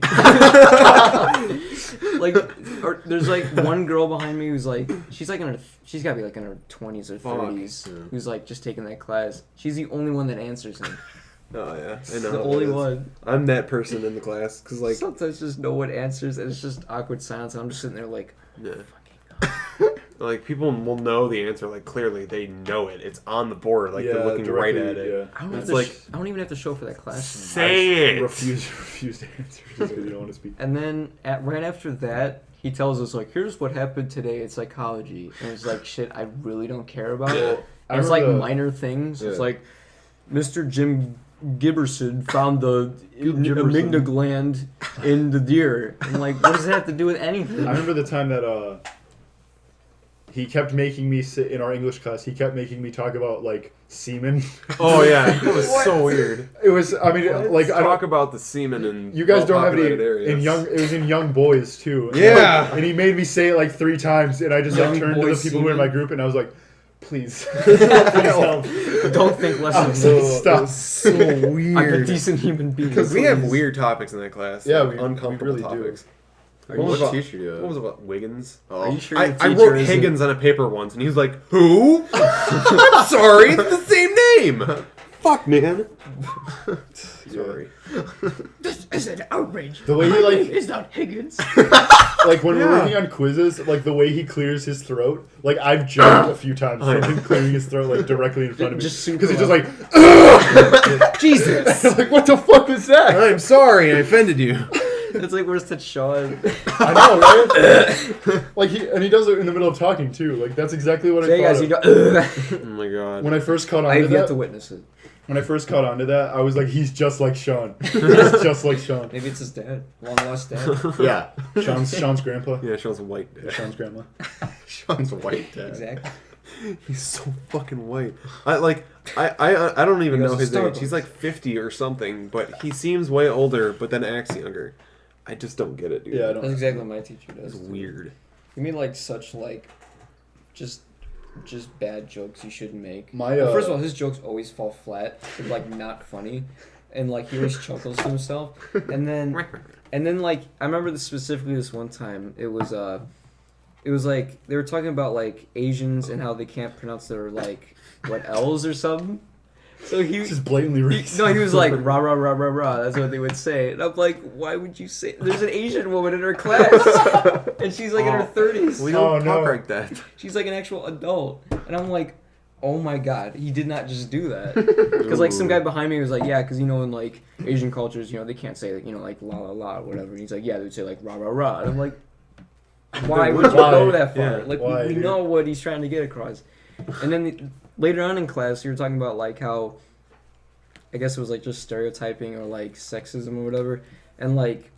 Like, or there's like one girl behind me who's like, she's gotta be like in her 20s or 30s, who's like just taking that class. She's the only one that answers him. Oh yeah, I know. The how only that is. one. I'm that person in the class because like Sometimes just no one answers, and it's just awkward silence. And I'm just sitting there like, yeah. Like people will know the answer like clearly they know it. It's on the board like they're looking right at it. Yeah. I don't have It's to like I don't even have to show for that class. say it. Refuse to answer because you don't want to speak. And then right after that, he tells us like, here's what happened today in psychology, and it's like shit I really don't care about. Yeah. And it's like minor things. It's like Mr. Jim Gibberson found the amygdala gland in the deer. I'm like, what does that have to do with anything? I remember the time that he kept making me sit in our English class. He kept making me talk about like semen. Oh yeah, it was so weird. It was. I mean, like I Talk don't. about the semen and You guys don't have any areas. in young. It was in young boys too. Yeah. And he made me say it like 3 times, and I just like Young turned to the boys people who were in my semen? group, and I was like, "Please, please help." Don't think less of So me. stop. So I'm a weird. decent human being. Because we have Please. weird topics in that class. Yeah, like we uncomfortable really do. topics. What was was about- teacher do? What was it about Wiggins? Are you sure I your teacher wrote isn't- Higgins on a paper once, and he was like, "Who? I'm sorry, it's the same name." Fuck, man. Sorry. This is an outrage. The way he like, It's not Higgins. like when we're working on quizzes, like the way he clears his throat, like I've jumped a few times from him clearing his throat like directly in front of me, Just super because he's just like, Jesus. like what the fuck was that? I'm sorry, I offended you. It's like, where's that Sean? I know, right? Like he does it in the middle of talking too. Like that's exactly what I Hey thought. guys, of. you don't. Oh my god. When I first caught on I to have yet that, to witness it. when I first caught on to that, I was like, he's just like Sean. He's just like Sean. Maybe it's his dad, long lost dad. Yeah. Sean's grandpa. Yeah, Sean's white. Dad. Sean's grandma. Sean's white dad. Exactly. He's so fucking white. I don't even He goes know to his age. Starbucks. He's like 50 or something, but he seems way older, but then acts younger. I just don't get it, dude. Yeah, I That's don't. exactly what my teacher does. It's too. weird. He made like such like, just bad jokes you shouldn't make. My Well, first of all, his jokes always fall flat. They're like not funny, and like he always chuckles to himself. And then like I remember specifically this one time. It was like they were talking about like Asians and how they can't pronounce their like L's or something. So he just blatantly racist. no, he was like rah rah rah rah rah. That's what they would say, and I'm like, why would you say? There's an Asian woman in her class, and she's like in her 30s. We don't Oh, talk no. like that. She's like an actual adult, and I'm like, oh my god, he did not just do that. Because like some guy behind me was like, yeah, because you know in like Asian cultures, you know they can't say like la la la or whatever. And he's like, yeah, they would say like rah rah rah. And I'm like, why would you go that far? Yeah. Like Why, we dude? know what he's trying to get across. And then later on in class, you were talking about like how, I guess it was like just stereotyping or like sexism or whatever, and like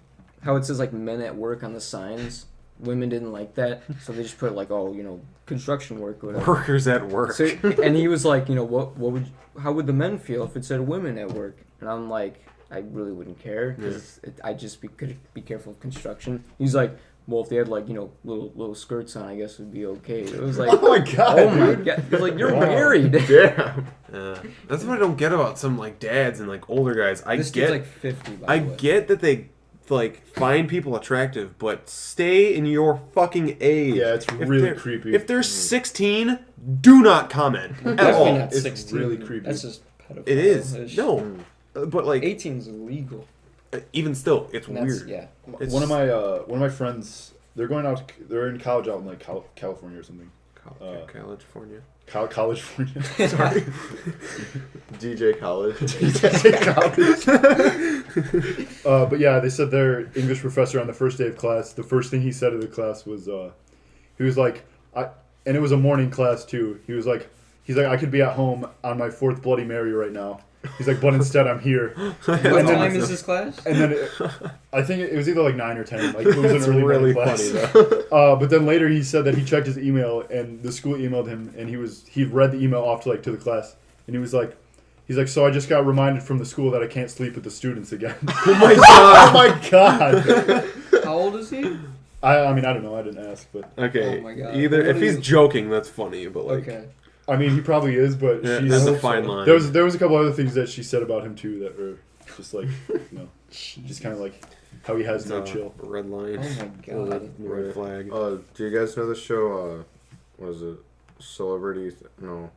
how it says like men at work on the signs. Women didn't like that, so they just put like, oh, you know, construction work or whatever. Workers at work. So, and he was like, you know, how would the men feel if it said women at work? And I'm like, I really wouldn't care because I just could be careful of construction. He's like, well, if they had like, you know, little skirts on, I guess it'd be okay. It was like, Oh my god. oh my dude. god, he's like, you're Wow. married. Damn. That's what I don't get about some like dads and like older guys. I This get dude's like 50. By I the way. get that they like find people attractive, but stay in your fucking age. Yeah, it's If really they're- creepy. If they're 16, do not comment at Definitely all. not It's 16. really creepy. That's just pedophile. It is. Ish. No. But like 18 is illegal. even still, it's And that's, weird. yeah. It's one of my friends, they're in college out in like California or something. California. California. Sorry. DJ College. But yeah, they said their English professor on the first day of class, the first thing he said to the class was, he was like, and it was a morning class too. He's like, I could be at home on my 4th Bloody Mary right now. He's like, but instead I'm here. What then- time is this class? And then I think it was either like 9 or 10. Like it was That's an early really morning class. funny though. But then later he said that he checked his email and the school emailed him and he read the email off to the class and he was like, He's like, so I just got reminded from the school that I can't sleep with the students again. Oh my god. Oh my god. How old is he? I mean, I don't know. I didn't ask, but Okay. Oh my God. Either if What he's is- joking, that's funny, but like, Okay. I mean, he probably is. But yeah, she's there's a fine line. There was a couple other things that she said about him too that were just like, you know, just kind of like how he has no chill. Red line. Oh my god. Red flag. Do you guys know the show? What is it? Celebrity? No.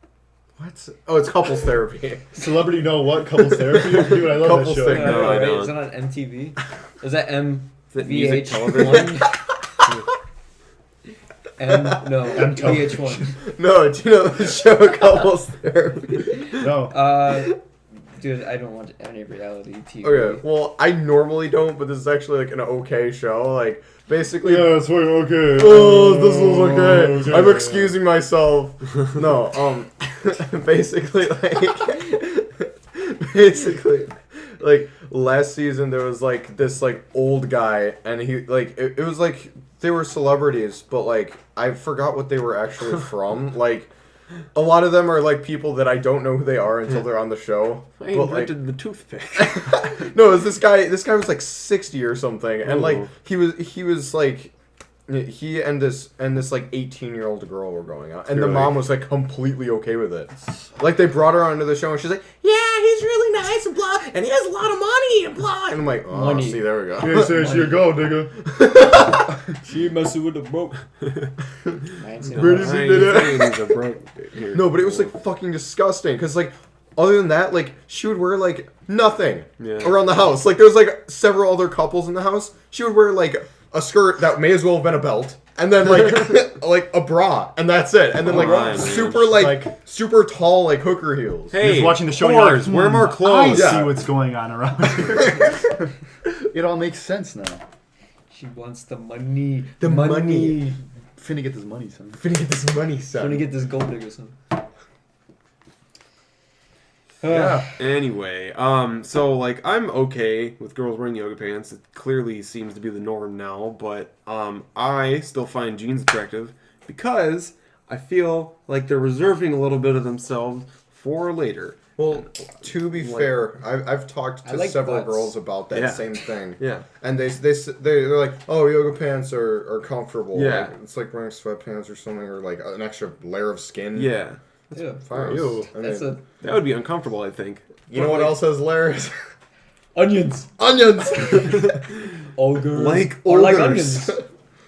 What? Oh, it's couples therapy. Celebrity know what? Couples therapy? Dude, I love Couples that show. therapy. No, I wait, don't. is it on MTV? Is that Is it music MVH1? television? No, M television. VH1. No, do you know the show Couples Therapy? No. Dude, I don't watch any reality TV. Okay, well, I normally don't, but this is actually like an okay show. Like, basically, Yeah, it's like, okay. oh, this was okay. Okay. I'm excusing myself. No, basically, like last season there was like this like old guy, and he like it was like they were celebrities, but like I forgot what they were actually from. Like, a lot of them are like people that I don't know who they are until they're on the show. I But, like, invented the toothpick. no, it was this guy. This guy was like 60 or something, and like Ooh. he was like he and this like 18-year-old girl were going out, and the Really? mom was like completely okay with it. Like, they brought her onto the show, and she's like, "Yeah, he's really nice and blah, and he has a lot of money and blah." And I'm like, "Oh, Money. see, there we go." Yeah, so it's your go, nigga. She messing with the broke. British I ain't did it. saying he's a broke here. No, but it was like fucking disgusting, because like, other than that, like, she would wear like nothing Yeah. around the house. Like, there was like several other couples in the house. She would wear like a skirt that may as well have been a belt, and then like like a bra, and that's it. And then like Alright, man. super super tall like hooker heels. Hey, You're just watching the show and you're like, whores, wear more I clothes. Yeah. see what's going on around here. It all makes sense now. She wants the money. The money. Finna get this money, son. Finna get this money, son. Trying to get this gold digger, son. Yeah. Anyway, so like I'm okay with girls wearing yoga pants. It clearly seems to be the norm now, but I still find jeans attractive because I feel like they're reserving a little bit of themselves for later. Well, to be Like- fair, I've talked I to like several butts. girls about that Yeah. same thing. Yeah. And they're like, oh, yoga pants are comfortable. Yeah. Like, it's like wearing sweatpants or something, or like an extra layer of skin. Yeah. Yeah. Fine. Ew. I That's mean, That would be uncomfortable, I think. you know what else has layers? Onions. Onions. Ogres. Like or like ogres. onions.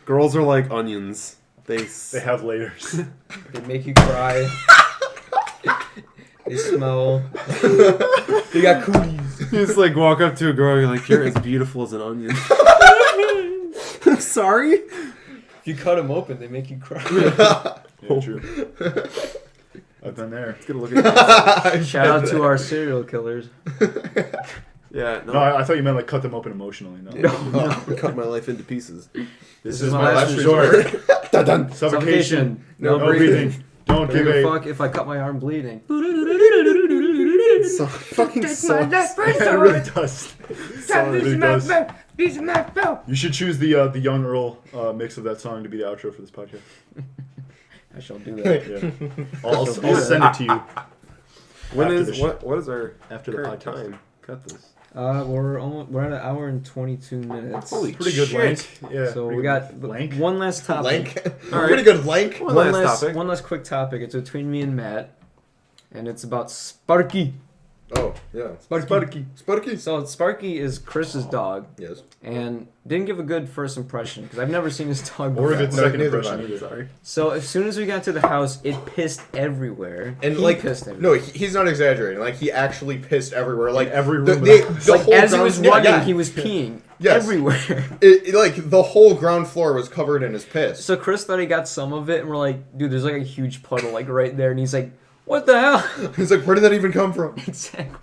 Girls are like onions. They have layers. They make you cry. They smell. They got cooties. You just like walk up to a girl, you're like, you're as beautiful as an onion. I'm sorry? If you cut them open, they make you cry. Yeah, true. I've been there. Let's get a look at this. Shout out to our serial killers. Yeah, no. No, I thought you meant like cut them open emotionally. No. Cut my life into pieces. This is my last resort. Dun-dun. Suffocation. No No breathing. breathing. Don't Give give a a. fuck if I cut my arm bleeding. So fucking Take my sucks. left It first really does. Stop really losing my does. belt. Losing my belt. You should choose the Young Earl mix of that song to be the outro for this podcast. I shall do that. Yeah. I'll send it to you When After is the show. what is our after the current podcast. time? Cut this. We're at an hour and 22 minutes. Holy Pretty good shit. length. Yeah. So pretty we good got length. one last topic. Lank. Alright. Pretty good lank. One last topic. One last quick topic. It's between me and Matt, and it's about Sparky. Oh, yeah. Sparky. Sparky. So Sparky is Chris's dog, Yes. and didn't give a good first impression because I've never seen his dog Or a before. good No, second neither impression have I. either. Sorry. So as soon as we got to the house, it pissed everywhere. And He like, pissed everywhere. no, he's not exaggerating. Like, he actually pissed everywhere. Like, every room the, of the, the the like whole as he ground- was running, yeah, he was peeing Yes. everywhere. like the whole ground floor was covered in his piss. So Chris thought he got some of it, and we're like, dude, there's like a huge puddle like right there, and he's like, what the hell? He's like, where did that even come from? Exactly.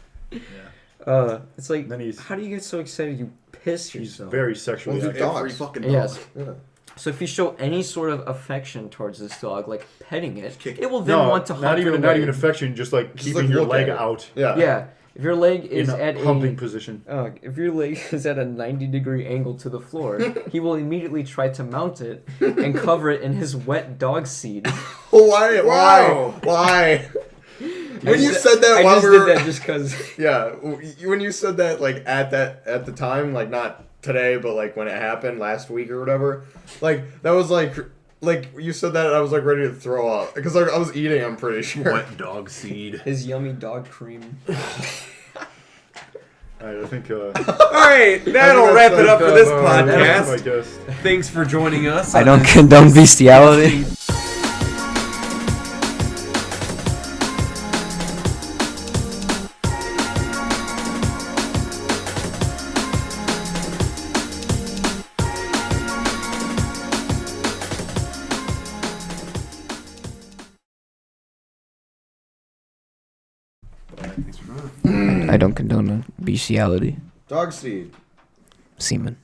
Yeah. It's like, Then he's- how do you get so excited you piss He's yourself? very sexually Well, active. dogs. Every fucking Yes. Yeah. So if you show any sort of affection towards this dog, like petting it, kick it will then No, want to not hump even your not leg. even affection, just like Just, keeping like, your look leg at it. out Yeah. Yeah, if your leg in is a at humping a position. if your leg is at a 90-degree angle to the floor, he will immediately try to mount it and cover it in his wet dog seed. Why? Why? Why? When you said that I while just we were, did that just because. yeah, when you said that like at the time, like not today, but like when it happened last week or whatever, like that was like you said that and I was like ready to throw up because I was eating. I'm pretty sure. Wet dog seed. His yummy dog cream. Alright, I think. All right, that'll wrap it up for this I podcast. guess. Thanks for joining us. I on don't this condone bestiality. I don't condone bestiality. Dog seed. Semen.